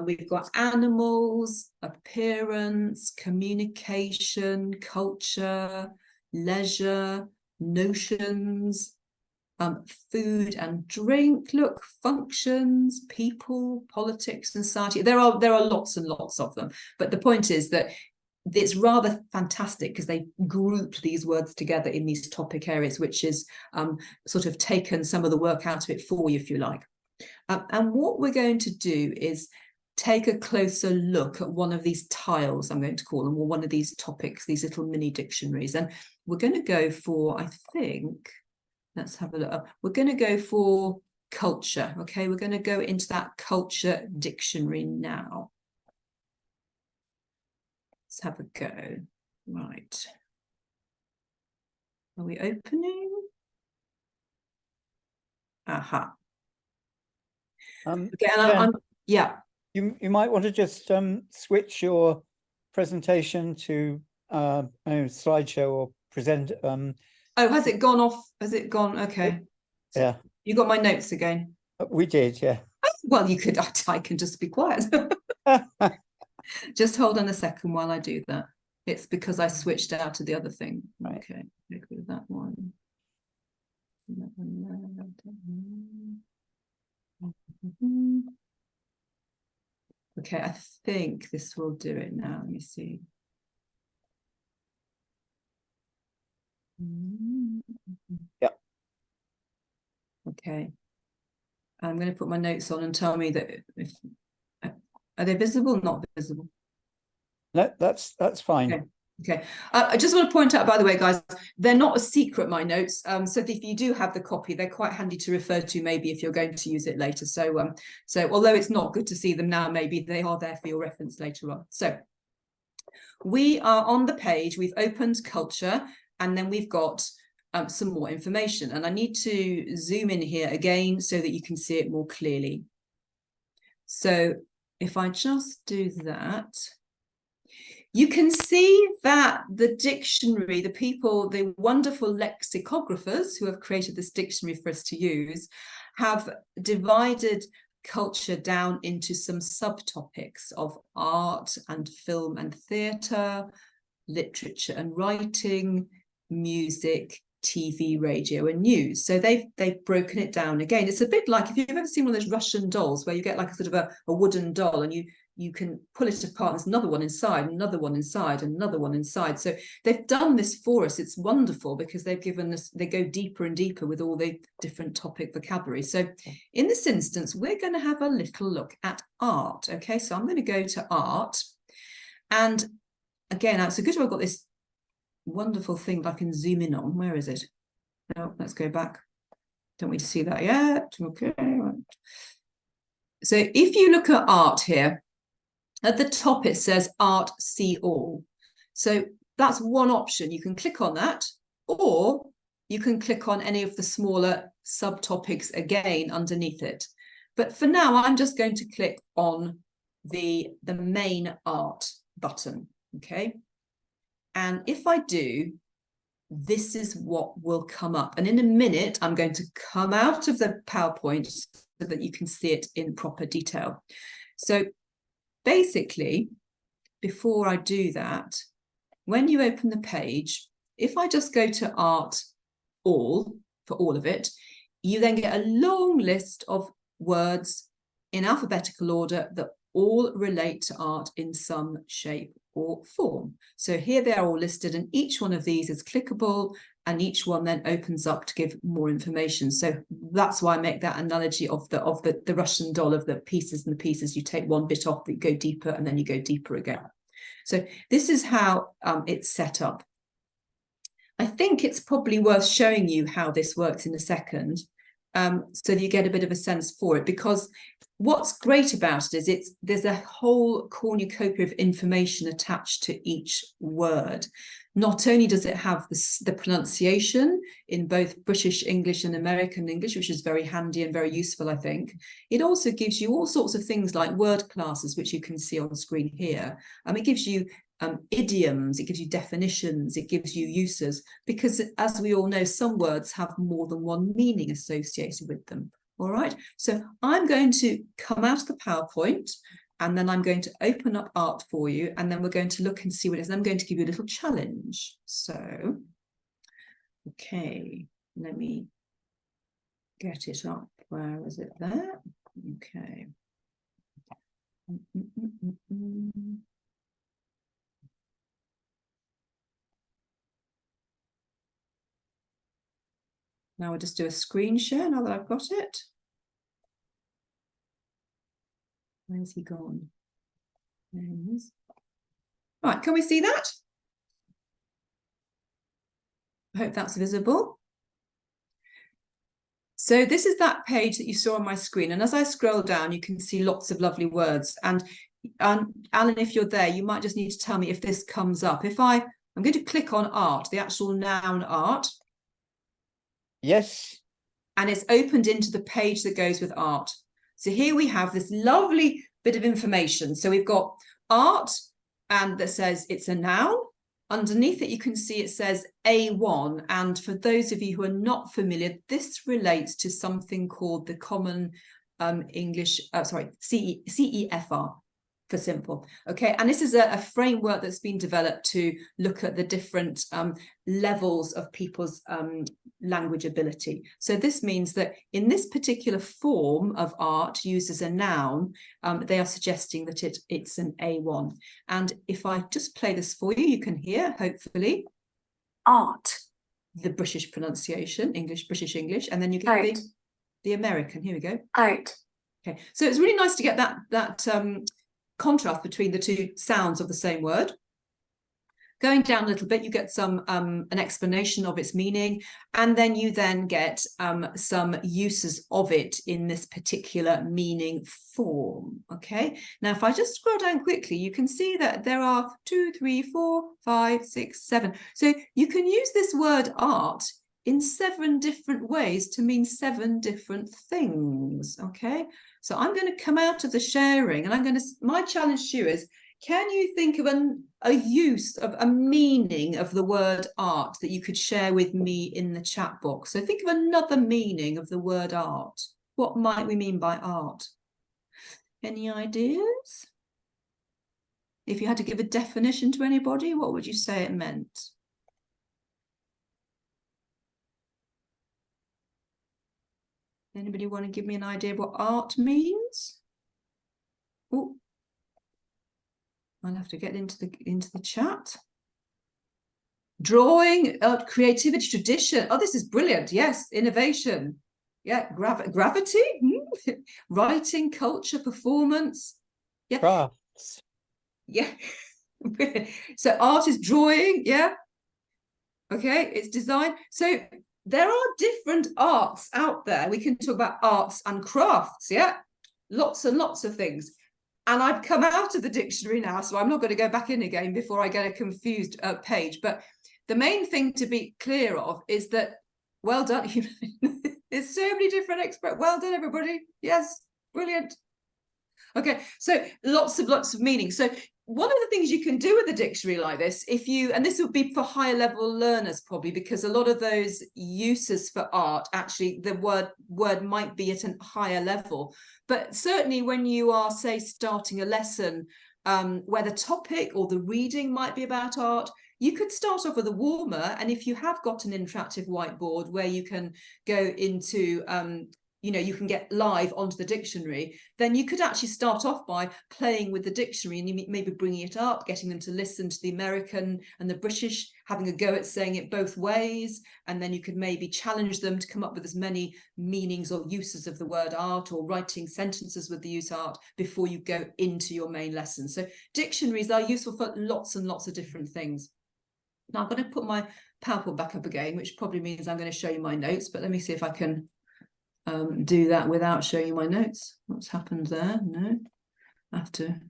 we've got animals, appearance, communication, culture, leisure, notions, food and drink, look, functions, people, politics, society. There are lots and lots of them. But the point is that it's rather fantastic because they grouped these words together in these topic areas, which is sort of taken some of the work out of it for you, if you like. And what we're going to do is take a closer look at one of these tiles, I'm going to call them, or one of these topics, these little mini dictionaries. And we're going to go for, I think, let's have a look. We're going to go for culture. Okay, we're going to go into that culture dictionary now. Let's have a go. Right. Are we opening? Aha. Okay, yeah. You might want to just switch your presentation to slideshow or present. Oh, has it gone off? Has it gone? Okay. Yeah, You got my notes again. we did. Yeah. Well, you could. I can just be quiet. Just hold on a second while I do that. It's because I switched out to the other thing. Right. Okay, click with that one. Okay, I think this will do it now. Let me see. Yeah. Okay. I'm going to put my notes on and tell me that if are they visible? Not visible. No, that's fine. Okay. Okay. I just want to point out, by the way, guys, they're not a secret, my notes. So if you do have the copy, they're quite handy to refer to maybe if you're going to use it later. So although it's not good to see them now, maybe they are there for your reference later on. So we are on the page, we've opened culture, and then we've got some more information. And I need to zoom in here again so that you can see it more clearly. So if I just do that, you can see that the dictionary, the people, the wonderful lexicographers who have created this dictionary for us to use, have divided culture down into some subtopics of art and film and theatre, literature and writing, music, TV, radio, and news. So they've broken it down again. It's a bit like if you've ever seen one of those Russian dolls where you get like a sort of a wooden doll and you can pull it apart. There's another one inside, another one inside, another one inside. So they've done this for us. It's wonderful because they've given us, they go deeper and deeper with all the different topic vocabulary. So in this instance, we're going to have a little look at art. Okay, so I'm going to go to art. And again, it's a good job I've got this wonderful thing that I can zoom in on. Where is it? No, let's go back. Don't want you to see that yet. Okay. So if you look at art here, at the top it says art see all. So that's one option. You can click on that, or you can click on any of the smaller subtopics again underneath it. But for now, I'm just going to click on the main art button. Okay. And if I do, this is what will come up. And in a minute, I'm going to come out of the PowerPoint so that you can see it in proper detail. So basically, before I do that, when you open the page, if I just go to art all, for all of it, you then get a long list of words in alphabetical order that all relate to art in some shape or form. So here they are all listed, and each one of these is clickable, and each one then opens up to give more information. So that's why I make that analogy of the Russian doll, of the pieces and the pieces. You take one bit off, that you go deeper, and then you go deeper again. So this is how it's set up. I think it's probably worth showing you how this works in a second, so that you get a bit of a sense for it, because what's great about it is there's a whole cornucopia of information attached to each word. Not only does it have the pronunciation in both British English and American English, which is very handy and very useful, I think. It also gives you all sorts of things like word classes, which you can see on screen here. It gives you idioms, it gives you definitions, it gives you uses, because as we all know, some words have more than one meaning associated with them. All right, so I'm going to come out of the PowerPoint, and then I'm going to open up art for you, and then we're going to look and see what it is. I'm going to give you a little challenge. So, okay, let me get it up. Where is it there? Okay. Now we'll just do a screen share now that I've got it. Where's he gone? There he is. Right, can we see that? I hope that's visible. So this is that page that you saw on my screen. And as I scroll down, you can see lots of lovely words. And Alan, if you're there, you might just need to tell me if this comes up. I'm going to click on art, the actual noun art. Yes. And it's opened into the page that goes with art. So here we have this lovely bit of information. So we've got art, and that says it's a noun. underneath it, you can see it says A1. And for those of you who are not familiar, this relates to something called the Common CEFR for simple. Okay, and this is a framework that's been developed to look at the different levels of people's language ability. So this means that in this particular form of art used as a noun, they are suggesting that it's an A1. And if I just play this for you, you can hear, hopefully, art, the British pronunciation, British English, and then you get the American. Here we go. Art. Okay, so it's really nice to get that contrast between the two sounds of the same word. Going down a little bit, you get some an explanation of its meaning, and then you get some uses of it in this particular meaning form. Okay, now if I just scroll down quickly, you can see that there are 2, 3, 4, 5, 6, 7. So you can use this word art in 7 different ways to mean 7 different things. Okay, so I'm going to come out of the sharing, and my challenge to you is, can you think of a use of a meaning of the word art that you could share with me in the chat box? So think of another meaning of the word art. What might we mean by art? Any ideas? If you had to give a definition to anybody, what would you say it meant? Anybody want to give me an idea of what art means? Oh, I'll have to get into the chat. Drawing, creativity, tradition. Oh, this is brilliant. Yes, innovation. Yeah, gravity. Writing, culture, performance. Yeah. Crafts. Yeah. So art is drawing. Yeah. Okay, it's design. So there are different arts out there. We can talk about arts and crafts. Yeah, lots and lots of things. And I've come out of the dictionary now, so I'm not going to go back in again before I get a confused page. But the main thing to be clear of is that, well done. There's so many different experts. Well done, everybody. Yes, brilliant. Okay, so lots of meaning. So one of the things you can do with a dictionary like this, and this would be for higher level learners probably, because a lot of those uses for art, actually the word might be at a higher level. But certainly when you are, say, starting a lesson where the topic or the reading might be about art, you could start off with a warmer. And if you have got an interactive whiteboard where you can go into you can get live onto the dictionary, then you could actually start off by playing with the dictionary and maybe bringing it up, getting them to listen to the American and the British, having a go at saying it both ways. And then you could maybe challenge them to come up with as many meanings or uses of the word art, or writing sentences with the use art before you go into your main lesson. So dictionaries are useful for lots and lots of different things. Now I'm going to put my PowerPoint back up again, which probably means I'm going to show you my notes, but let me see if I can do that without showing you my notes. What's happened there? No, I have to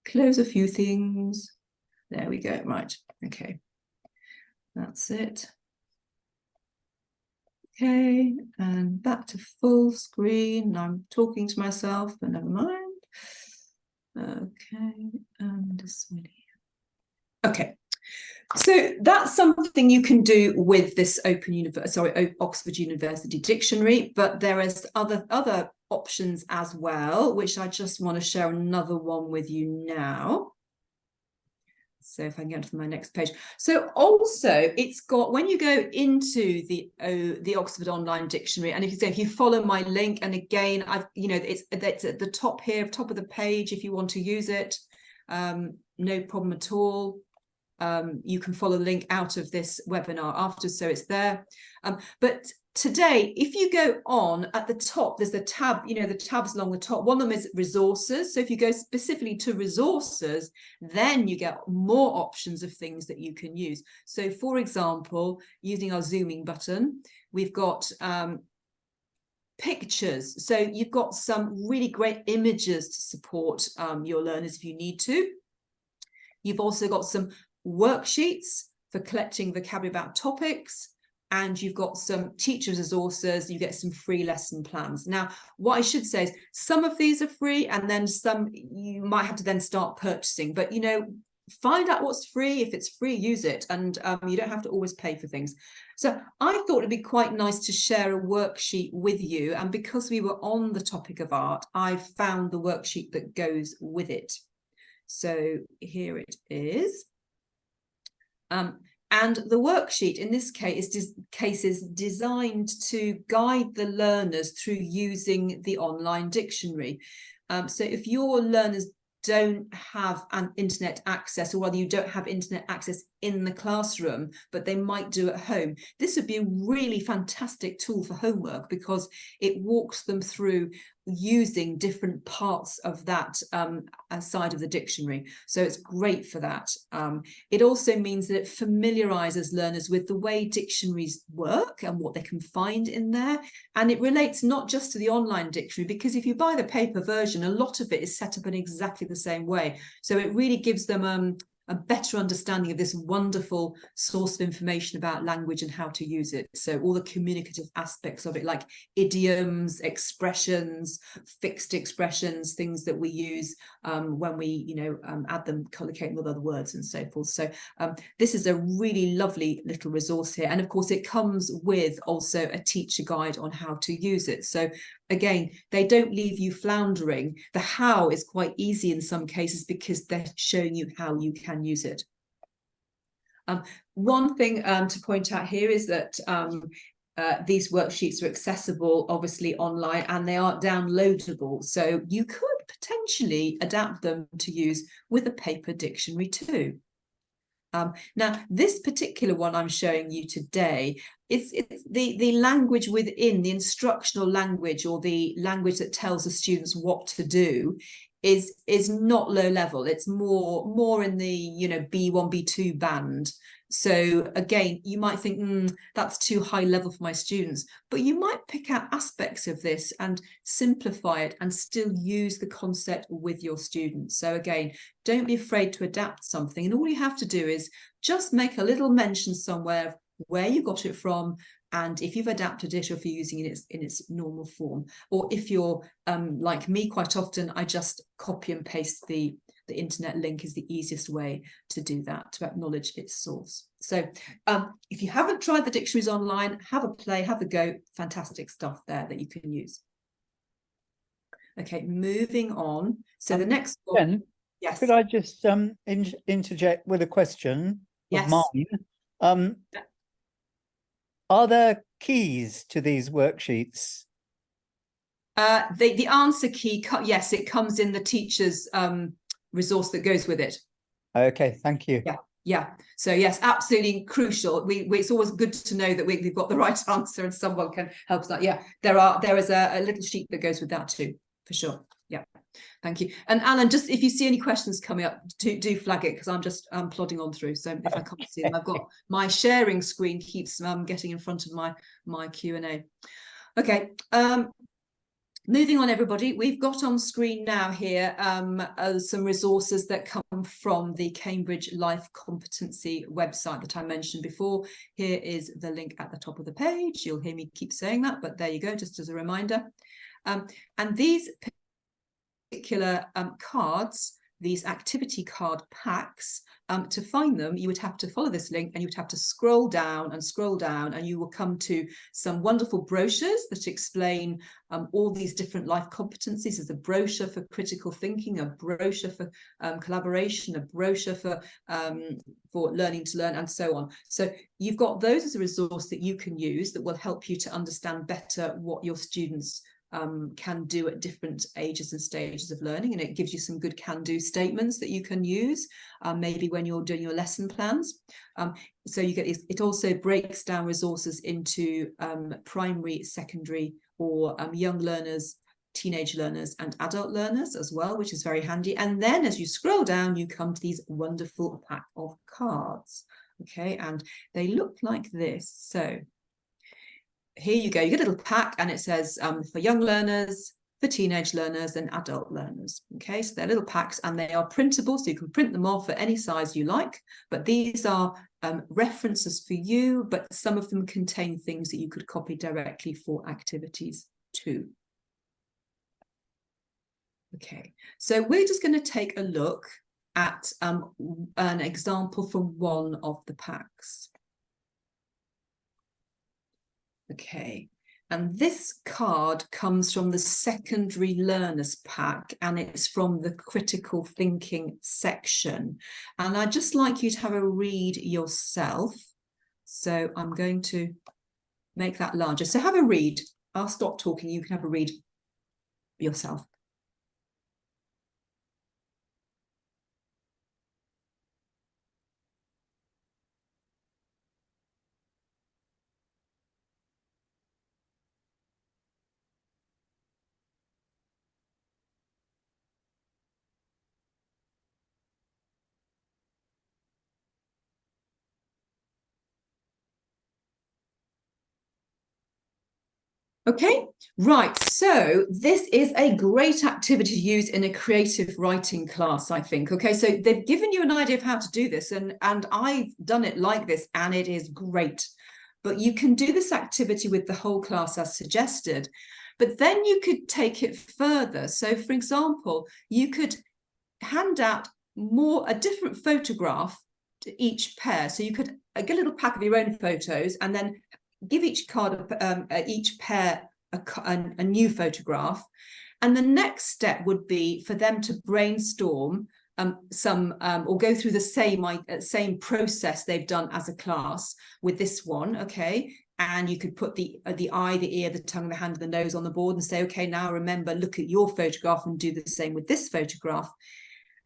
close a few things. There we go. Right. Okay. That's it. Okay. And back to full screen. I'm talking to myself, but never mind. Okay. And this one here. Okay. So that's something you can do with this Oxford University Dictionary, but there is other options as well, which I just want to share another one with you now. So if I can get to my next page. So also it's got, when you go into the Oxford Online Dictionary, and if you follow my link, and again, it's at the top here, top of the page, if you want to use it, no problem at all. You can follow the link out of this webinar after, so it's there. But today, if you go on at the top, there's the tab, the tabs along the top. One of them is resources. So if you go specifically to resources, then you get more options of things that you can use. So for example, using our zooming button, we've got pictures. So you've got some really great images to support your learners if you need to. You've also got some worksheets for collecting vocabulary about topics, and you've got some teacher resources. You get some free lesson plans. Now, what I should say is some of these are free, and then some you might have to then start purchasing. But find out what's free. If it's free, use it, and you don't have to always pay for things. So I thought it'd be quite nice to share a worksheet with you, and because we were on the topic of art, I found the worksheet that goes with it. So here it is. And the worksheet in this case is designed to guide the learners through using the online dictionary. So if your learners don't have an internet access, or whether you don't have internet access in the classroom, but they might do at home, this would be a really fantastic tool for homework, because it walks them through using different parts of that side of the dictionary. So it's great for that. It also means that it familiarizes learners with the way dictionaries work and what they can find in there. And it relates not just to the online dictionary, because if you buy the paper version, a lot of it is set up in exactly the same way. So it really gives them a better understanding of this wonderful source of information about language and how to use it. So all the communicative aspects of it, like idioms, expressions, fixed expressions, things that we use when we, add them, collocate them with other words and so forth. So this is a really lovely little resource here. And of course, it comes with also a teacher guide on how to use it. So again, they don't leave you floundering. The how is quite easy in some cases because they're showing you how you can use it. One thing to point out here is that these worksheets are accessible, obviously, online, and they are downloadable. So you could potentially adapt them to use with a paper dictionary too. Now, this particular one I'm showing you today is the language within the instructional language, or the language that tells the students what to do, is not low level. It's more in the B1, B2 band. So again, you might think that's too high level for my students, but you might pick out aspects of this and simplify it and still use the concept with your students. So again, don't be afraid to adapt something, and all you have to do is just make a little mention somewhere of where you got it from, and if you've adapted it, or if you're using it in its normal form. Or if you're like me, quite often I just copy and paste the internet link is the easiest way to do that, to acknowledge its source. So if you haven't tried the dictionaries online, have a play, have a go. Fantastic stuff there that you can use. Okay, moving on. So the next one. Jen, Yes. could I just interject with a question of Yes. mine? Are there keys to these worksheets? The answer key, yes, it comes in the teacher's resource that goes with it. Okay, thank you. Yeah. So yes, absolutely crucial. It's always good to know that we've got the right answer and someone can help us out. Yeah, there is a little sheet that goes with that too, for sure. Yeah, thank you. And Alan, just if you see any questions coming up, do flag it, because I'm just plodding on through. So if I can't see them, I've got my sharing screen keeps getting in front of my Q&A. Okay. Moving on, everybody, we've got on screen now here some resources that come from the Cambridge Life Competency website that I mentioned before. Here is the link at the top of the page. You'll hear me keep saying that, but there you go, just as a reminder. And these particular cards, these activity card packs, to find them, you would have to follow this link, and you would have to scroll down, and you will come to some wonderful brochures that explain all these different life competencies. There's a brochure for critical thinking, a brochure for collaboration, a brochure for learning to learn, and so on. So you've got those as a resource that you can use that will help you to understand better what your students can do at different ages and stages of learning, and it gives you some good can-do statements that you can use maybe when you're doing your lesson plans. So you get these. It also breaks down resources into primary, secondary, or young learners, teenage learners, and adult learners as well, which is very handy. And then as you scroll down, you come to these wonderful pack of cards. Okay, and they look like this. So here you go, you get a little pack, and it says for young learners, for teenage learners, and adult learners. Okay, so they're little packs, and they are printable, so you can print them off at any size you like, but these are references for you, but some of them contain things that you could copy directly for activities too. Okay, so we're just going to take a look at an example from one of the packs. Okay, and this card comes from the secondary learners pack, and it's from the critical thinking section. And I'd just like you to have a read yourself. So I'm going to make that larger. So have a read. I'll stop talking. You can have a read yourself. Okay, right, so this is a great activity to use in a creative writing class, I think. Okay, so they've given you an idea of how to do this, and I've done it like this, and it is great. But you can do this activity with the whole class as suggested, but then you could take it further. So, for example, you could hand out a different photograph to each pair. So you could get a little pack of your own photos and then give each card, each pair a new photograph. And the next step would be for them to brainstorm or go through the same process they've done as a class with this one, okay? And you could put the eye, the ear, the tongue, the hand, the nose on the board and say, okay, now remember, look at your photograph and do the same with this photograph.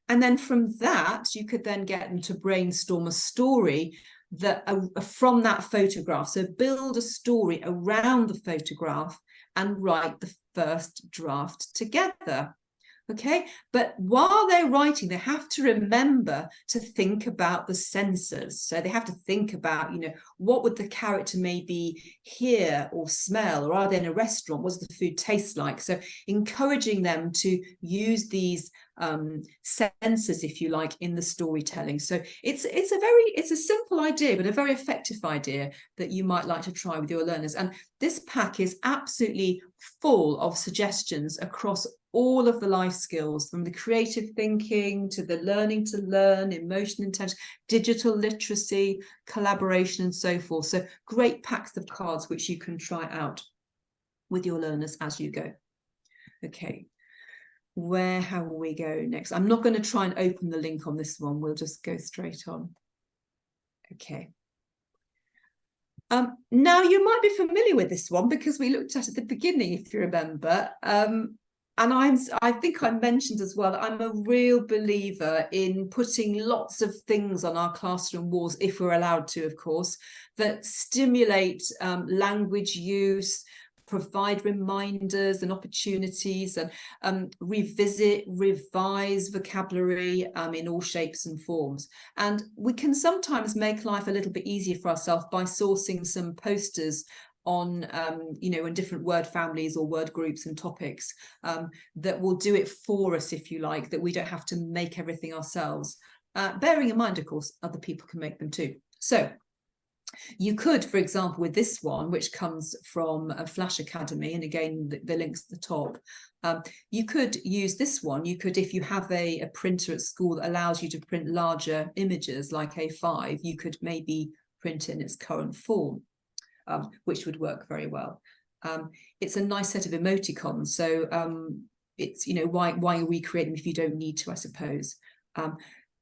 And then from that, you could then get them to brainstorm a story that from that photograph. So build a story around the photograph and write the first draft together. Okay, but while they're writing, they have to remember to think about the senses. So they have to think about, you know, what would the character maybe hear or smell, or are they in a restaurant? What does the food taste like? So encouraging them to use these senses, if you like, in the storytelling. So it's a simple idea, but a very effective idea that you might like to try with your learners. And this pack is absolutely full of suggestions across all of the life skills, from the creative thinking to the learning to learn, emotional intelligence, digital literacy, collaboration, and so forth. So great packs of cards which you can try out with your learners as you go. Okay, how will we go next? I'm not going to try and open the link on this one. We'll just go straight on. Okay. Now you might be familiar with this one because we looked at it at the beginning, if you remember. And I think I mentioned as well that I'm a real believer in putting lots of things on our classroom walls, if we're allowed to, of course, that stimulate language use, provide reminders and opportunities, and revise vocabulary in all shapes and forms. And we can sometimes make life a little bit easier for ourselves by sourcing some posters on you know, in different word families or word groups and topics that will do it for us, if you like, that we don't have to make everything ourselves, bearing in mind, of course, other people can make them too. So you could, for example, with this one, which comes from a Flash Academy, and again the link's at the top, you could use this one. You could, if you have a printer at school that allows you to print larger images like A5, you could maybe print it in its current form. Which would work very well. It's a nice set of emoticons, so it's, you know, why recreate them if you don't need to, I suppose.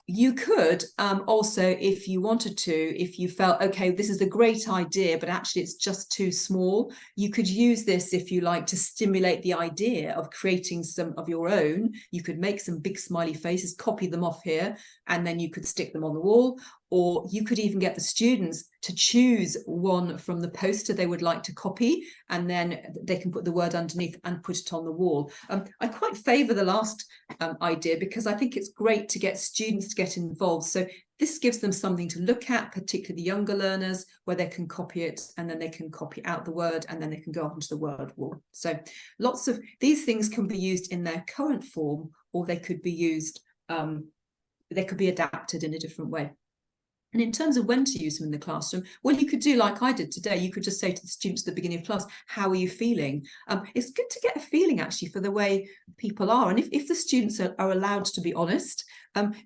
You could also, if you wanted to, if you felt, okay, this is a great idea, but actually it's just too small, you could use this, if you like, to stimulate the idea of creating some of your own. You could make some big smiley faces, copy them off here, and then you could stick them on the wall. Or you could even get the students to choose one from the poster they would like to copy, and then they can put the word underneath and put it on the wall. I quite favour the last idea because I think it's great to get students to get involved. So this gives them something to look at, particularly the younger learners, where they can copy it and then they can copy out the word and then they can go onto the word wall. So lots of these things can be used in their current form, or they could be used, they could be adapted in a different way. And in terms of when to use them in the classroom, well, you could do like I did today. You could just say to the students at the beginning of class, how are you feeling? It's good to get a feeling actually for the way people are. And if the students are allowed to be honest,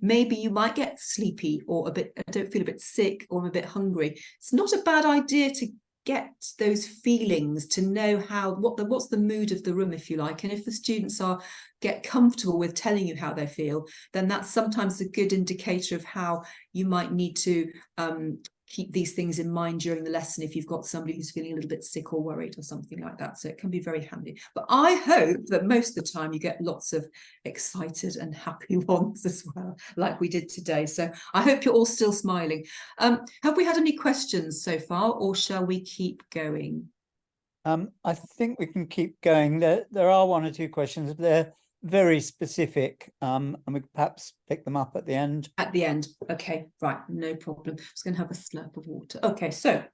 maybe you might get sleepy or I don't feel a bit sick or I'm a bit hungry. It's not a bad idea to get those feelings, to know what's the mood of the room, if you like. And if the students get comfortable with telling you how they feel, then that's sometimes a good indicator of how you might need to keep these things in mind during the lesson if you've got somebody who's feeling a little bit sick or worried or something like that. So it can be very handy. But I hope that most of the time you get lots of excited and happy ones as well, like we did today. So I hope you're all still smiling. Have we had any questions so far, or shall we keep going? I think we can keep going. There are one or two questions. They're very specific, and we could perhaps pick them up at the end. At the end. Okay, right, no problem. Just going to have a slurp of water. Okay, so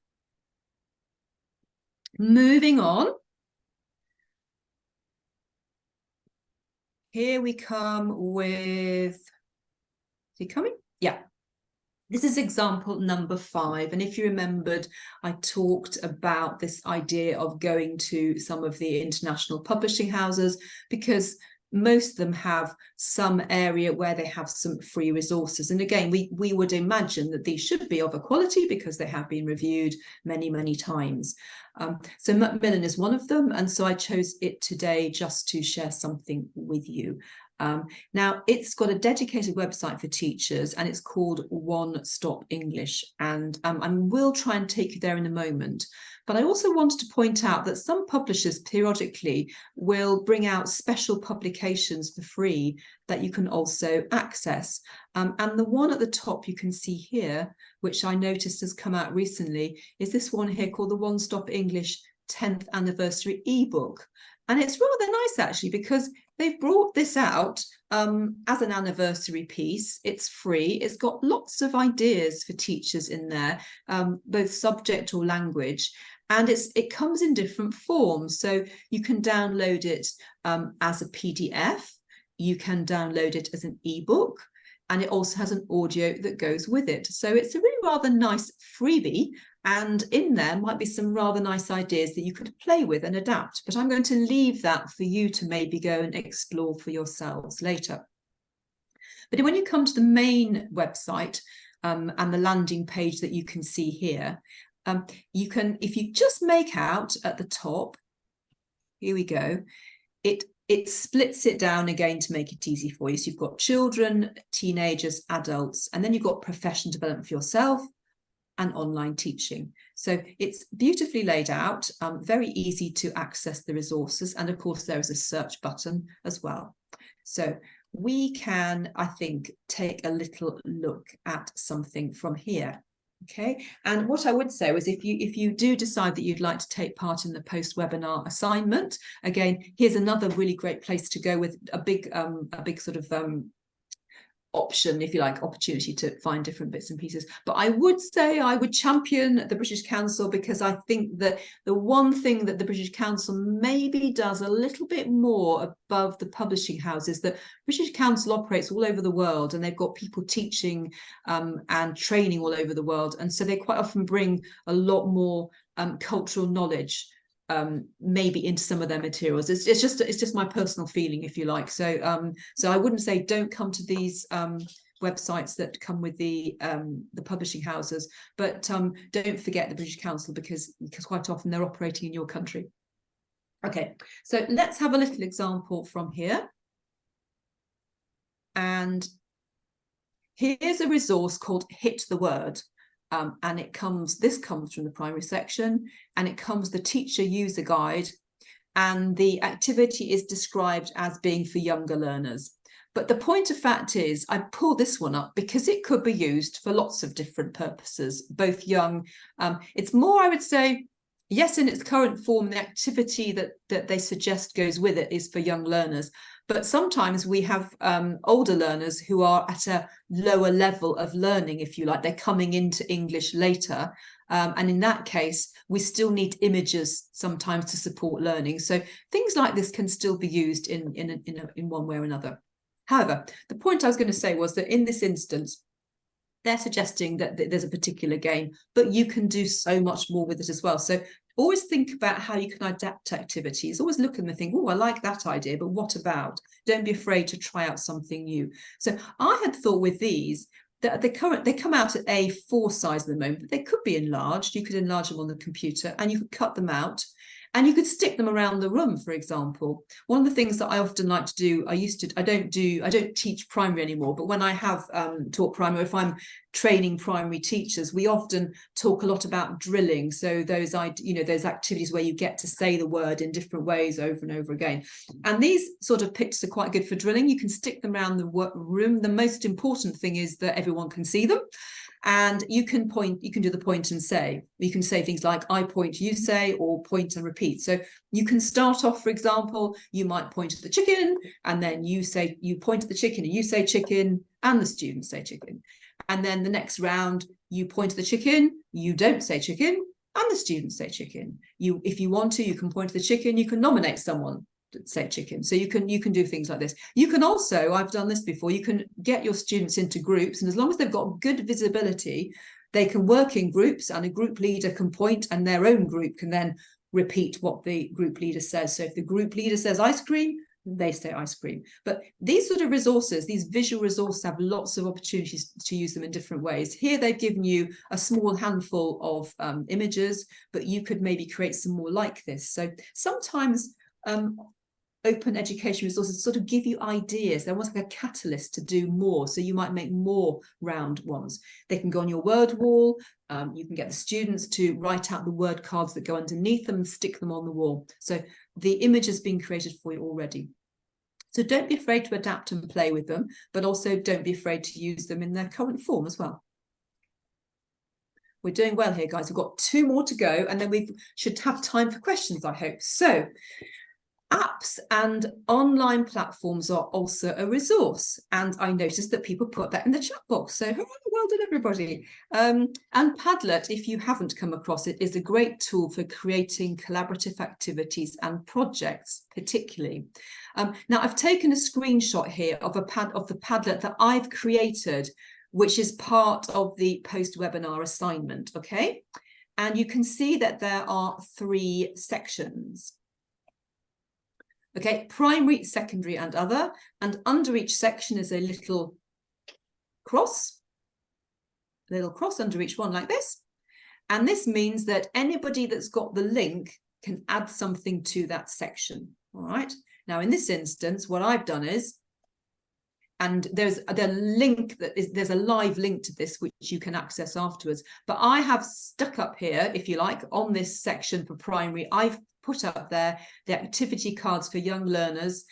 moving on. Here we come with, is he coming? Yeah. This is example number 5. And if you remembered, I talked about this idea of going to some of the international publishing houses because most of them have some area where they have some free resources. And again, we would imagine that these should be of a quality because they have been reviewed many, many times. So Macmillan is one of them. And so I chose it today just to share something with you. Now, it's got a dedicated website for teachers and it's called One Stop English. And I will try and take you there in a moment. But I also wanted to point out that some publishers periodically will bring out special publications for free that you can also access. And the one at the top you can see here, which I noticed has come out recently, is this one here called the One Stop English 10th Anniversary ebook. And it's rather nice actually because they've brought this out as an anniversary piece. It's free. It's got lots of ideas for teachers in there, both subject or language. And it comes in different forms. So you can download it as a PDF. You can download it as an ebook. And it also has an audio that goes with it. So it's a really rather nice freebie. And in there might be some rather nice ideas that you could play with and adapt. But I'm going to leave that for you to maybe go and explore for yourselves later. But when you come to the main website and the landing page that you can see here, you can, if you just make out at the top, here we go, it splits it down again to make it easy for you. So you've got children, teenagers, adults, and then you've got professional development for yourself and online teaching. So it's beautifully laid out, very easy to access the resources. And of course, there is a search button as well. So we can, I think, take a little look at something from here. Okay, and what I would say was if you do decide that you'd like to take part in the post-webinar assignment, again, here's another really great place to go with a big sort of option, if you like, opportunity to find different bits and pieces. But I would say I would champion the British Council because I think that the one thing that the British Council maybe does a little bit more above the publishing houses, that British Council operates all over the world and they've got people teaching and training all over the world. And so they quite often bring a lot more cultural knowledge maybe into some of their materials. It's just my personal feeling, if you like. So so I wouldn't say don't come to these websites that come with the publishing houses, but don't forget the British Council because quite often they're operating in your country. Okay, so let's have a little example from here. And here's a resource called Hit the Word. And this comes from the primary section, and it comes the teacher user guide, and the activity is described as being for younger learners. But the point of fact is, I pulled this one up because it could be used for lots of different purposes, both young. It's more, I would say, yes, in its current form, the activity that they suggest goes with it is for young learners. But sometimes we have older learners who are at a lower level of learning, if you like. They're coming into English later. And in that case, we still need images sometimes to support learning. So things like this can still be used in one way or another. However, the point I was going to say was that in this instance, they're suggesting that there's a particular game, but you can do so much more with it as well. So always think about how you can adapt activities. Always look at them and think, oh, I like that idea, but what about? Don't be afraid to try out something new. So I had thought with these that they come out at A4 size at the moment, but they could be enlarged. You could enlarge them on the computer and you could cut them out. And you could stick them around the room, for example. One of the things that I often like to do, I don't teach primary anymore, but when I have taught primary, if I'm training primary teachers, we often talk a lot about drilling. So those activities where you get to say the word in different ways over and over again. And these sort of pictures are quite good for drilling. You can stick them around the room. The most important thing is that everyone can see them. And you can do the point and say. You can say things like, I point, you say, or point and repeat. So you can start off, for example, you might point at the chicken, and then you point at the chicken, and you say chicken, and the students say chicken. And then the next round, you point at the chicken, you don't say chicken, and the students say chicken. If you want to, you can point at the chicken, you can nominate someone say chicken. So you can do things like this. You can also, I've done this before, you can get your students into groups, and as long as they've got good visibility, they can work in groups, and a group leader can point, and their own group can then repeat what the group leader says. So if the group leader says ice cream, they say ice cream. But these sort of resources, these visual resources, have lots of opportunities to use them in different ways. Here they've given you a small handful of images, but you could maybe create some more like this. So sometimes open education resources sort of give you ideas. They're almost like a catalyst to do more. So you might make more round ones. They can go on your word wall. You can get the students to write out the word cards that go underneath them and stick them on the wall. So the image has been created for you already. So don't be afraid to adapt and play with them, but also don't be afraid to use them in their current form as well. We're doing well here, guys. We've got 2 more to go, and then we should have time for questions, I hope. So apps and online platforms are also a resource, and I noticed that people put that in the chat box, so well done everybody. And Padlet, if you haven't come across it, is a great tool for creating collaborative activities and projects particularly. Now I've taken a screenshot here of the Padlet that I've created, which is part of the post-webinar assignment, okay? And you can see that there are 3 sections. Okay, primary, secondary, and other. And under each section is a little cross under each one like this. And this means that anybody that's got the link can add something to that section. All right. Now, in this instance, what I've done is, and there's a live link to this, which you can access afterwards. But I have stuck up here, if you like, on this section for primary, I've put up there the activity cards for young learners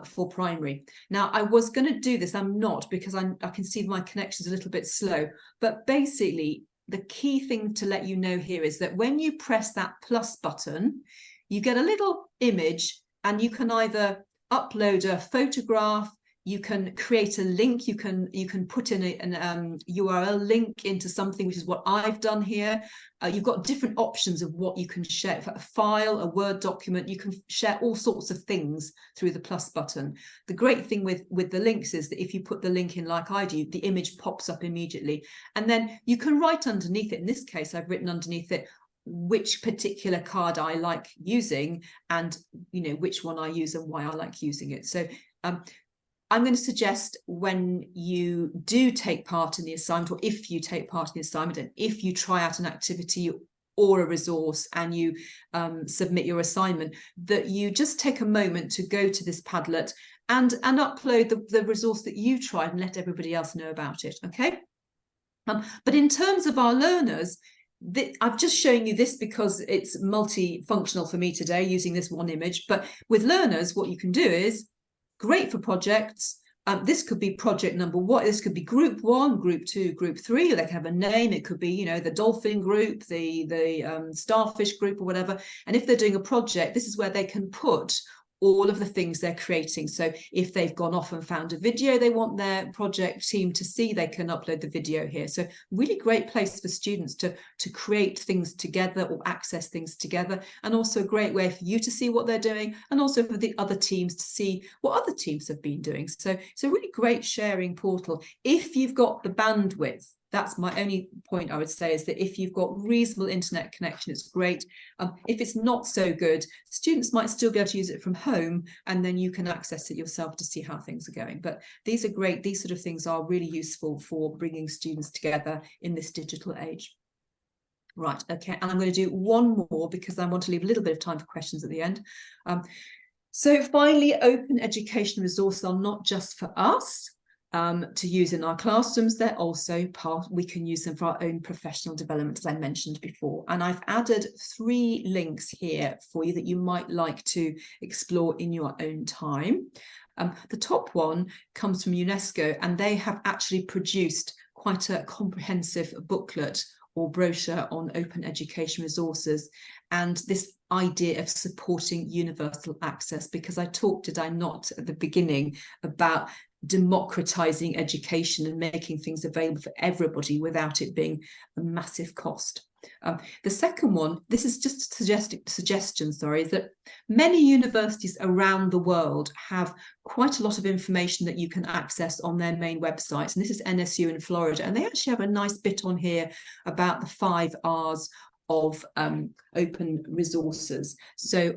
for primary. Now, I was going to do this, I'm not, because I can see my connection's a little bit slow. But basically, the key thing to let you know here is that when you press that plus button, you get a little image, and you can either upload a photograph, you can create a link, you can put in an URL link into something, which is what I've done here. You've got different options of what you can share, a file, a Word document. You can share all sorts of things through the plus button. The great thing with the links is that if you put the link in like I do, the image pops up immediately. And then you can write underneath it. In this case, I've written underneath it which particular card I like using, and which one I use and why I like using it. So I'm going to suggest when you do take part in the assignment, or if you take part in the assignment, and if you try out an activity or a resource and you submit your assignment, that you just take a moment to go to this Padlet and upload the resource that you tried and let everybody else know about it, okay? But in terms of our learners, I've just shown you this because it's multifunctional for me today using this one image. But with learners, what you can do is great for projects. This could be project number 1. This could be group 1, group 2, group 3. They can have a name. It could be, the dolphin group, the starfish group, or whatever. And if they're doing a project, this is where they can put all of the things they're creating. So if they've gone off and found a video they want their project team to see, they can upload the video here. So really great place for students to create things together or access things together, and also a great way for you to see what they're doing, and also for the other teams to see what other teams have been doing. So really great sharing portal if you've got the bandwidth That's my only point I would say, is that if you've got reasonable internet connection, it's great. If it's not so good, students might still be able to use it from home, and then you can access it yourself to see how things are going. But these are great. These sort of things are really useful for bringing students together in this digital age. Right, okay, and I'm going to do one more because I want to leave a little bit of time for questions at the end. So finally, open education resources are not just for us to use in our classrooms, they're also we can use them for our own professional development, as I mentioned before. And I've added 3 links here for you that you might like to explore in your own time. The top one comes from UNESCO, and they have actually produced quite a comprehensive booklet or brochure on open education resources, and this idea of supporting universal access, because I talked, did I not, at the beginning about democratizing education and making things available for everybody without it being a massive cost. The second one, this is just a suggestion, sorry, is that many universities around the world have quite a lot of information that you can access on their main websites. And this is NSU in Florida, and they actually have a nice bit on here about the 5 R's of open resources. So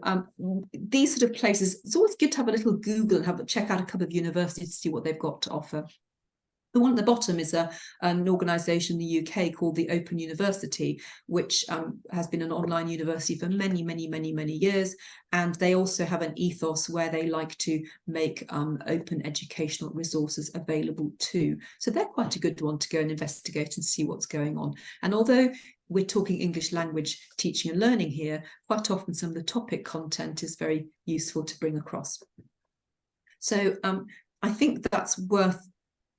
these sort of places, it's always good to have a little Google and check out a couple of universities to see what they've got to offer. The one at the bottom is an organisation in the UK called the Open University, which has been an online university for many, many, many, many years. And they also have an ethos where they like to make open educational resources available too. So they're quite a good one to go and investigate and see what's going on. And although we're talking English language teaching and learning here, quite often some of the topic content is very useful to bring across. So I think that's worth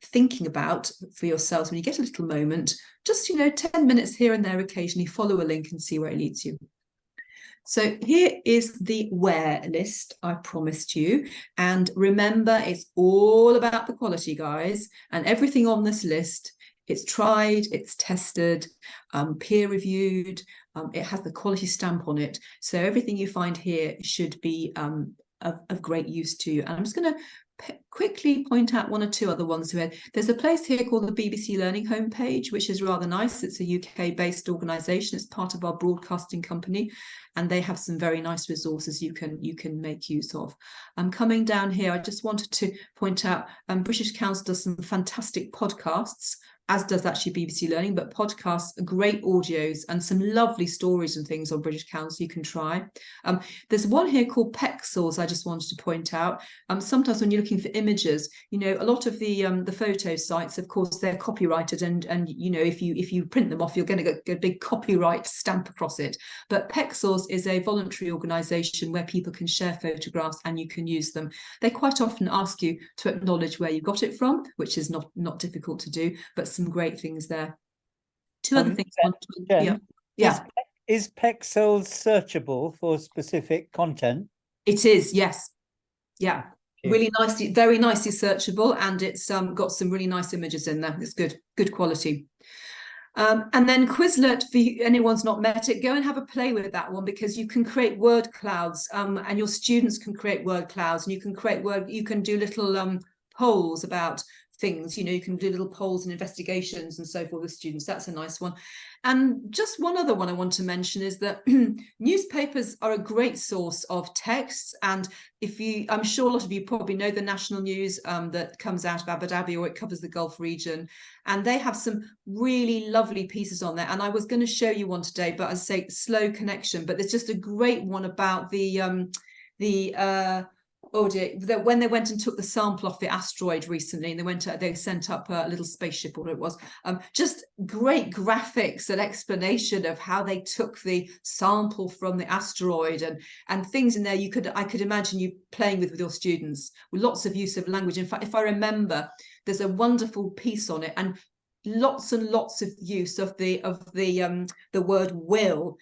thinking about for yourselves when you get a little moment. Just, 10 minutes here and there occasionally, follow a link and see where it leads you. So here is the where list I promised you. And remember, it's all about the quality, guys. And everything on this list, it's tried, it's tested, peer reviewed, it has the quality stamp on it. So everything you find here should be of great use to you. And I'm just going to quickly point out 1 or 2 other ones here. There's a place here called the BBC Learning homepage, which is rather nice. It's a UK-based organisation. It's part of our broadcasting company, and they have some very nice resources you can make use of. Coming down here, I just wanted to point out British Council does some fantastic podcasts, as does actually BBC Learning, but podcasts are great audios and some lovely stories and things on British Council you can try. There's one here called Pexels I just wanted to point out. Sometimes when you're looking for images, a lot of the photo sites, of course, they're copyrighted, and if you print them off, you're going to get a big copyright stamp across it. But Pexels is a voluntary organisation where people can share photographs and you can use them. They quite often ask you to acknowledge where you got it from, which is not difficult to do, but some great things there. 2 other things. Jen, yeah. Is Pexels searchable for specific content? It is, yes. Yeah. Yeah. Really nicely, very nicely searchable, and it's got some really nice images in there. It's good quality. And then Quizlet, for anyone's not met it, go and have a play with that one, because you can create word clouds, and your students can create word clouds, and you can do little polls about things. You can do little polls and investigations and so forth with students. That's a nice one. And just one other one I want to mention is that newspapers are a great source of texts. And I'm sure a lot of you probably know the national news that comes out of Abu Dhabi, or it covers the Gulf region. And they have some really lovely pieces on there. And I was going to show you one today, but I say slow connection. But there's just a great one about when they went and took the sample off the asteroid recently, and they sent up a little spaceship, or what it was, just great graphics and explanation of how they took the sample from the asteroid, and things in there I could imagine you playing with your students, with lots of use of language. In fact, if I remember, there's a wonderful piece on it, and lots and lots of use of the word will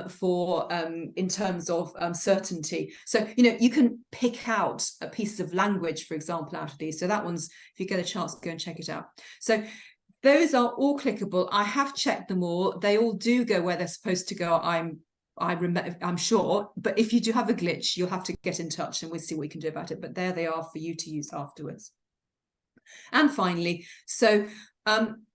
for in terms of certainty. So you can pick out a piece of language, for example, out of these. So that one's, if you get a chance, go and check it out. So those are all clickable. I have checked them all. They all do go where they're supposed to go. I'm sure, but if you do have a glitch, you'll have to get in touch and we'll see what we can do about it. But there they are for you to use afterwards. And finally, so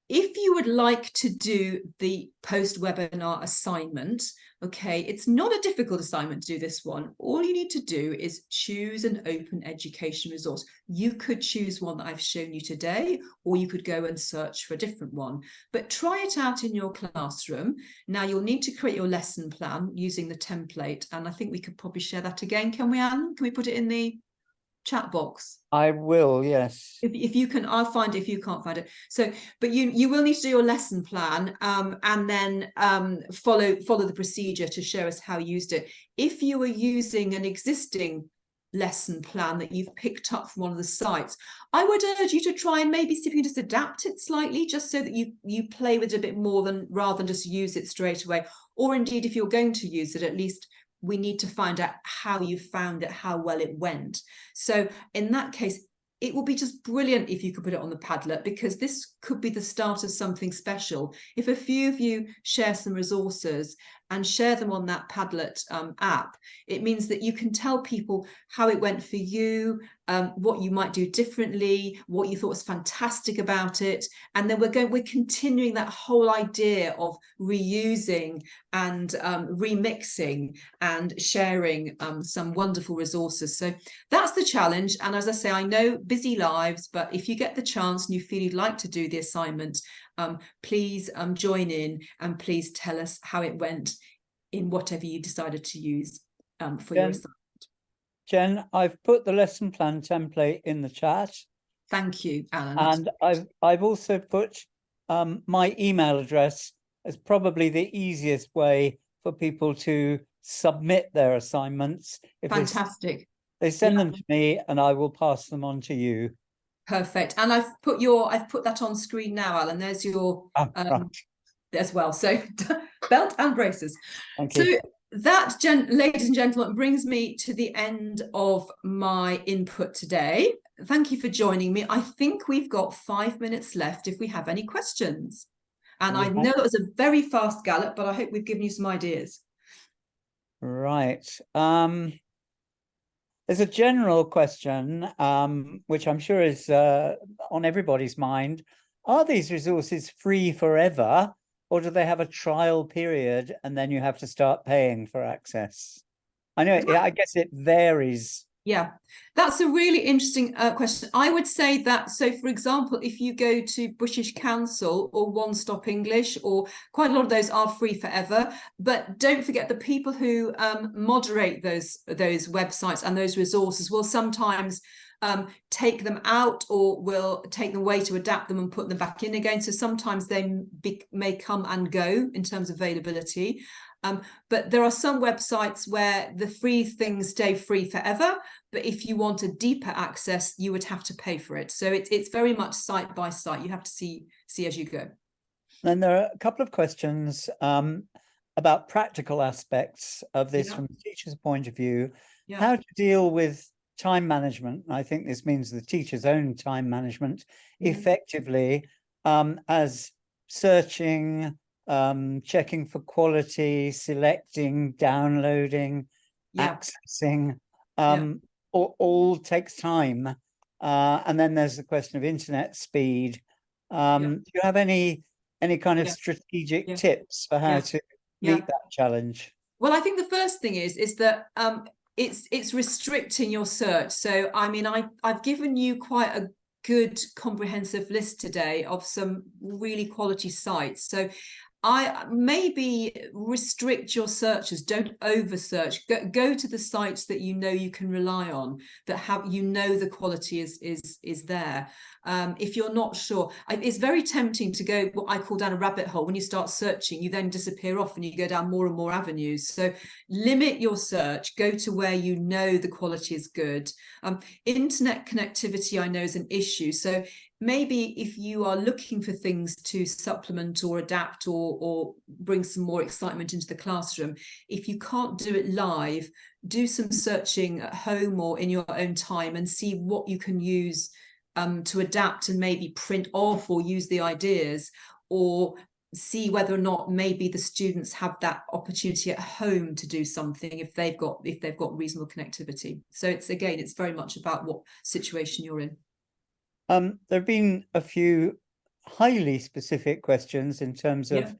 if you would like to do the post-webinar assignment, okay, it's not a difficult assignment to do this one. All you need to do is choose an open education resource. You could choose one that I've shown you today, or you could go and search for a different one. But try it out in your classroom. Now, you'll need to create your lesson plan using the template. And I think we could probably share that again. Can we, Alan? Can we put it in the chat box? I will, yes. If you can, I'll find it if you can't find it. So, but you will need to do your lesson plan, and then follow the procedure to show us how you used it. If you were using an existing lesson plan that you've picked up from one of the sites, I would urge you to try and maybe see if you can just adapt it slightly, just so that you play with it a bit more rather than just use it straight away. Or indeed, if you're going to use it, at least we need to find out how you found it, how well it went. So in that case, it will be just brilliant if you could put it on the Padlet, because this could be the start of something special. If a few of you share some resources and share them on that Padlet app, it means that you can tell people how it went for you, what you might do differently, what you thought was fantastic about it. And then we're continuing that whole idea of reusing and remixing and sharing some wonderful resources. So that's the challenge. And as I say, I know busy lives, but if you get the chance and you feel you'd like to do the assignment, please join in, and please tell us how it went in whatever you decided to use for your assignment. Jen, I've put the lesson plan template in the chat. Thank you, Alan. And I've also put my email address as probably the easiest way for people to submit their assignments. If Fantastic. they send them to me, and I will pass them on to you. Perfect. And I've put that on screen now, Alan. There's your Right. as well. So belt and braces. Thank you. So that, ladies and gentlemen, brings me to the end of my input today. Thank you for joining me. I think we've got 5 minutes left if we have any questions. And I know it was a very fast gallop, but I hope we've given you some ideas. Right. There's a general question, which I'm sure is on everybody's mind. Are these resources free forever, or do they have a trial period and then you have to start paying for access? I know, I guess it varies. Yeah, that's a really interesting question. I would say that, so for example, if you go to British Council or One Stop English, or quite a lot of those are free forever, but don't forget the people who moderate those websites and those resources will sometimes take them out, or will take them away to adapt them and put them back in again. So sometimes they may come and go in terms of availability. But there are some websites where the free things stay free forever, but if you want a deeper access, you would have to pay for it. So it's very much site by site. You have to see as you go. Then there are a couple of questions about practical aspects of this from the teacher's point of view. How to deal with time management. I think this means the teacher's own time management effectively, as searching, checking for quality, selecting, downloading, accessing, all takes time. And then there's the question of internet speed. Do you have any kind of strategic tips for how to meet that challenge? Well, I think the first thing is that it's restricting your search. So I mean, I've given you quite a good comprehensive list today of some really quality sites. So I maybe restrict your searches. Don't over search. Go to the sites that you know you can rely on, that have, you know, the quality is there. If you're not sure, it's very tempting to go what I call down a rabbit hole. When you start searching, you then disappear off and you go down more and more avenues. So limit your search. Go to where you know the quality is good. Internet connectivity, I know, is an issue. So maybe if you are looking for things to supplement or adapt or bring some more excitement into the classroom, if you can't do it live, do some searching at home or in your own time and see what you can use to adapt and maybe print off or use the ideas, or see whether or not maybe the students have that opportunity at home to do something if they've got reasonable connectivity. So it's very much about what situation you're in. There have been a few highly specific questions in terms of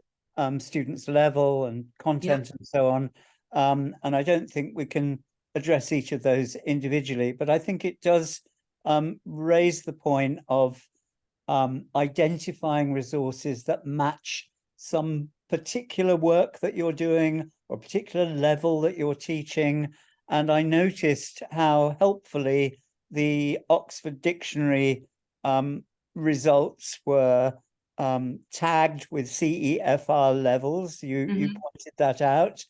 students' level and content and so on. And I don't think we can address each of those individually, but I think it does raise the point of identifying resources that match some particular work that you're doing or particular level that you're teaching. And I noticed how helpfully the Oxford Dictionary results were tagged with CEFR levels. You pointed that out.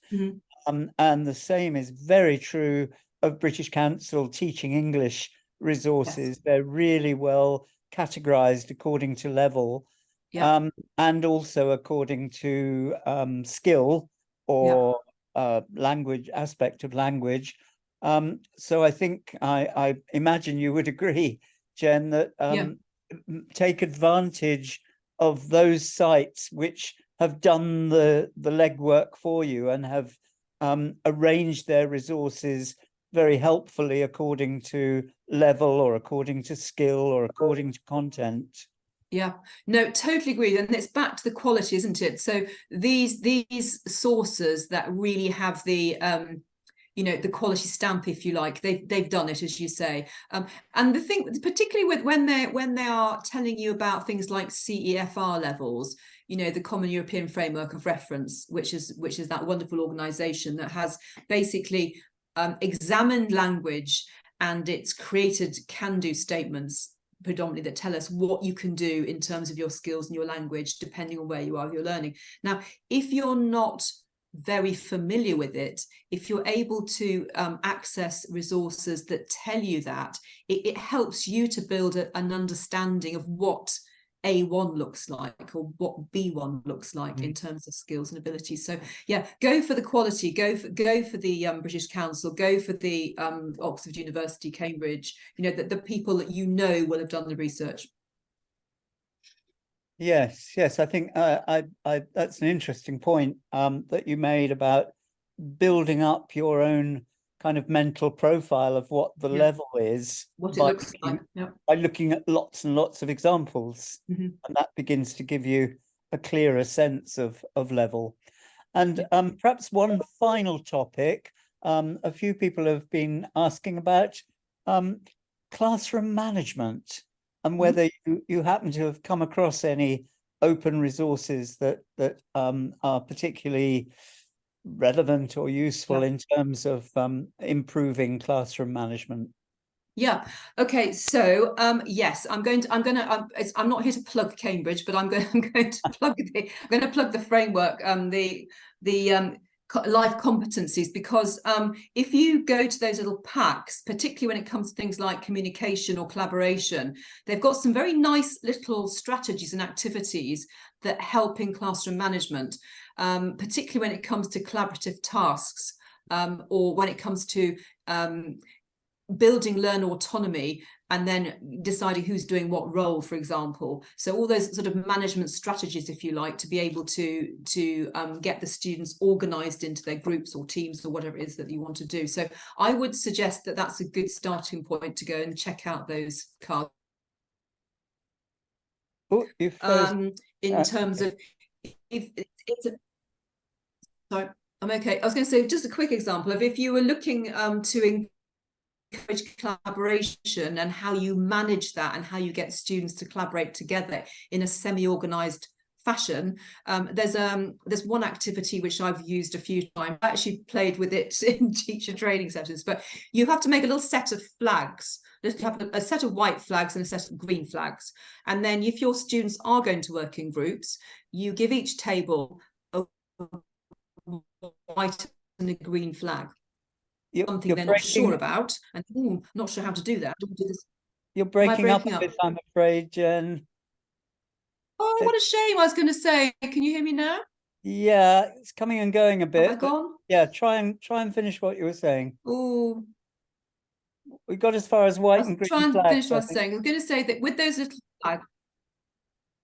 And the same is very true of British Council Teaching English resources. Yes. They're really well categorized according to level, and also according to skill or language, aspect of language. So I think I imagine you would agree, Jen, that take advantage of those sites which have done the legwork for you and have arranged their resources very helpfully according to level or according to skill or according to content. Yeah, no, totally agree. And it's back to the quality, isn't it? So these sources that really have the the quality stamp, if you like, they've done it, as you say. And the thing, particularly with when they are telling you about things like CEFR levels, the Common European Framework of Reference, which is that wonderful organization that has basically examined language, and it's created can-do statements predominantly that tell us what you can do in terms of your skills and your language, depending on where you are, your learning. Now, if you're not very familiar with it, if you're able to access resources that tell you that, it helps you to build an understanding of what A1 looks like or what B1 looks like in terms of skills and abilities. So yeah, go for the quality, go for the British Council, go for the Oxford University, Cambridge, the people that will have done the research. Yes, I think that's an interesting point that you made about building up your own kind of mental profile of what the level is, what it looks like, by looking at lots and lots of examples, and that begins to give you a clearer sense of level. And perhaps one final topic, a few people have been asking about classroom management, and whether you happen to have come across any open resources that are particularly relevant or useful in terms of improving classroom management. Yeah. Okay. So yes, I'm not here to plug Cambridge, but I'm going to plug the framework, the life competencies, because if you go to those little packs, particularly when it comes to things like communication or collaboration, they've got some very nice little strategies and activities that help in classroom management, particularly when it comes to collaborative tasks, or when it comes to building learner autonomy and then deciding who's doing what role, for example. So all those sort of management strategies, if you like, to be able to get the students organized into their groups or teams or whatever it is that you want to do. So I would suggest that that's a good starting point to go and check out those cards. In terms of if it's sorry, I'm okay. I was going to say just a quick example of if you were looking to encourage collaboration and how you manage that and how you get students to collaborate together in a semi-organized fashion. There's one activity which I've used a few times. I actually played with it in teacher training sessions, but you have to make a little set of flags. You have a set of white flags and a set of green flags. And then if your students are going to work in groups, you give each table a white and a green flag. Something they're not sure about, and not sure how to do that. You're breaking up a bit, I'm afraid, Jen. Oh, what a shame. I was going to say, can you hear me now? Yeah, it's coming and going a bit. Have I gone? Yeah, try and finish what you were saying. Oh, we got as far as white and green flags. Try and finish what I was saying. I was going to say that with those little flags,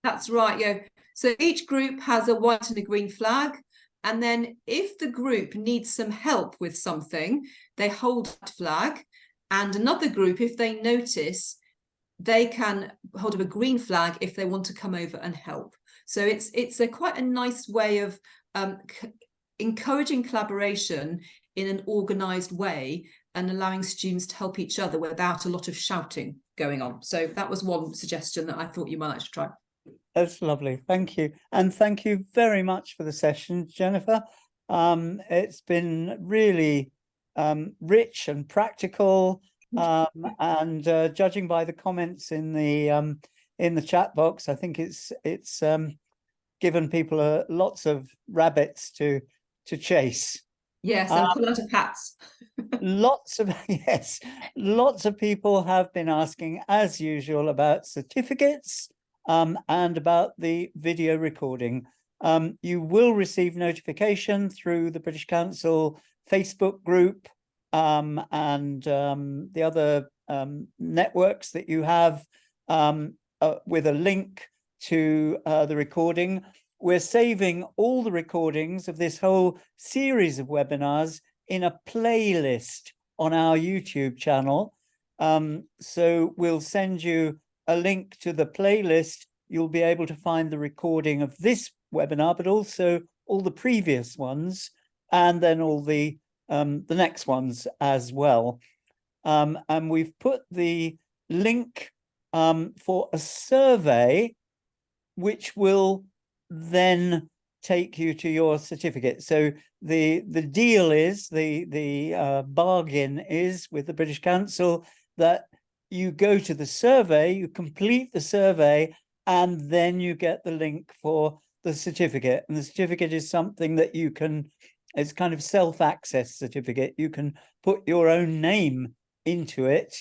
that's right, yeah. So each group has a white and a green flag. And then if the group needs some help with something, they hold that flag. And another group, if they notice they can hold up a green flag if they want to come over and help. So it's a quite a nice way of encouraging collaboration in an organised way and allowing students to help each other without a lot of shouting going on. So that was one suggestion that I thought you might like to try. That's lovely. Thank you. And thank you very much for the session, Jennifer. It's been really rich and practical. And judging by the comments in the chat box, I think it's given people lots of rabbits to chase. Yes, and pull out of hats. Lots of yes, lots of people have been asking, as usual, about certificates and about the video recording. You will receive notification through the British Council Facebook group and the other networks that you have with a link to the recording. We're saving all the recordings of this whole series of webinars in a playlist on our YouTube channel. So we'll send you a link to the playlist. You'll be able to find the recording of this webinar, but also all the previous ones, and then all the next ones as well. And we've put the link for a survey, which will then take you to your certificate. So the deal is, the bargain is with the British Council that you go to the survey, you complete the survey, and then you get the link for the certificate. And the certificate is something that you can, it's kind of self-access certificate. You can put your own name into it.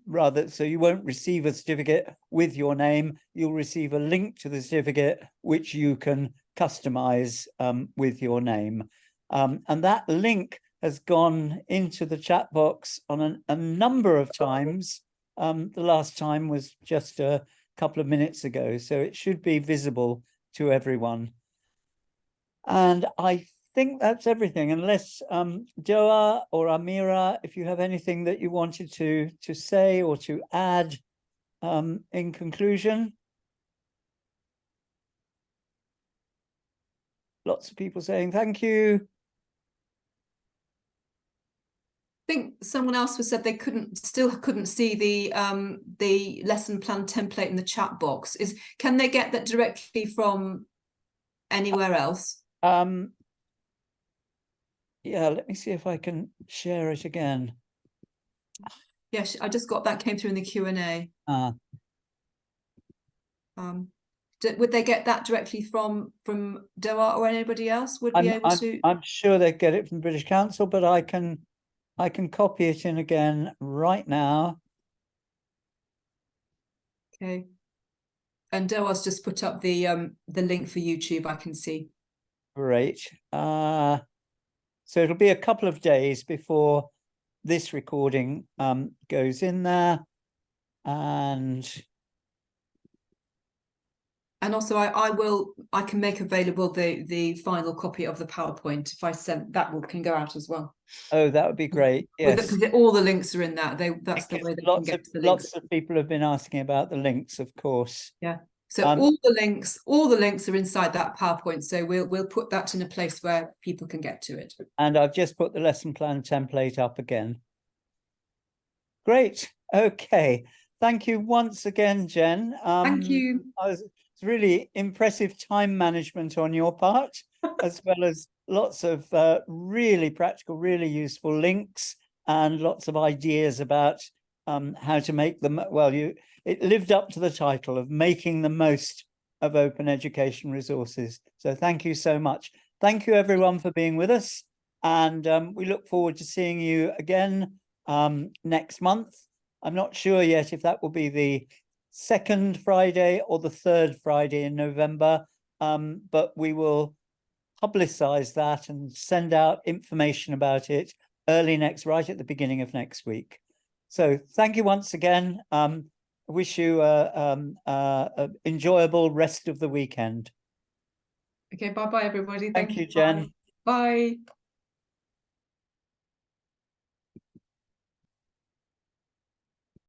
Rather, so you won't receive a certificate with your name, you'll receive a link to the certificate which you can customize with your name. And that link has gone into the chat box on a number of times. The last time was just a couple of minutes ago, so it should be visible to everyone. And I think that's everything, unless Joa or Amira, if you have anything that you wanted to say or to add in conclusion. Lots of people saying thank you. I think someone else was said they still couldn't see the lesson plan template in the chat box. Can they get that directly from anywhere else? Yeah, let me see if I can share it again. Yes, I just got that came through in the Q&A. Would they get that directly from DOA or anybody else would be able to? I'm sure they get it from British Council, but I can copy it in again right now. Okay. And DOA's just put up the link for YouTube, I can see. Great. So it'll be a couple of days before this recording goes in there. And also I can make available the final copy of the PowerPoint. If I send that, can go out as well. Oh, that would be great. Yes, because all the links are in that. That's the way they can get to the links. Lots of people have been asking about the links, of course. Yeah. So all the links are inside that PowerPoint. So we'll put that in a place where people can get to it. And I've just put the lesson plan template up again. Great. Okay. Thank you once again, Jen. Thank you. It's really impressive time management on your part, as well as lots of really practical, really useful links and lots of ideas about how to make them. Well, it lived up to the title of making the most of open education resources. So thank you so much. Thank you everyone for being with us. And we look forward to seeing you again next month. I'm not sure yet if that will be the second Friday or the third Friday in November, but we will publicize that and send out information about it right at the beginning of next week. So thank you once again. Wish you a enjoyable rest of the weekend. Okay, bye-bye everybody. Thank you, Jen. Bye.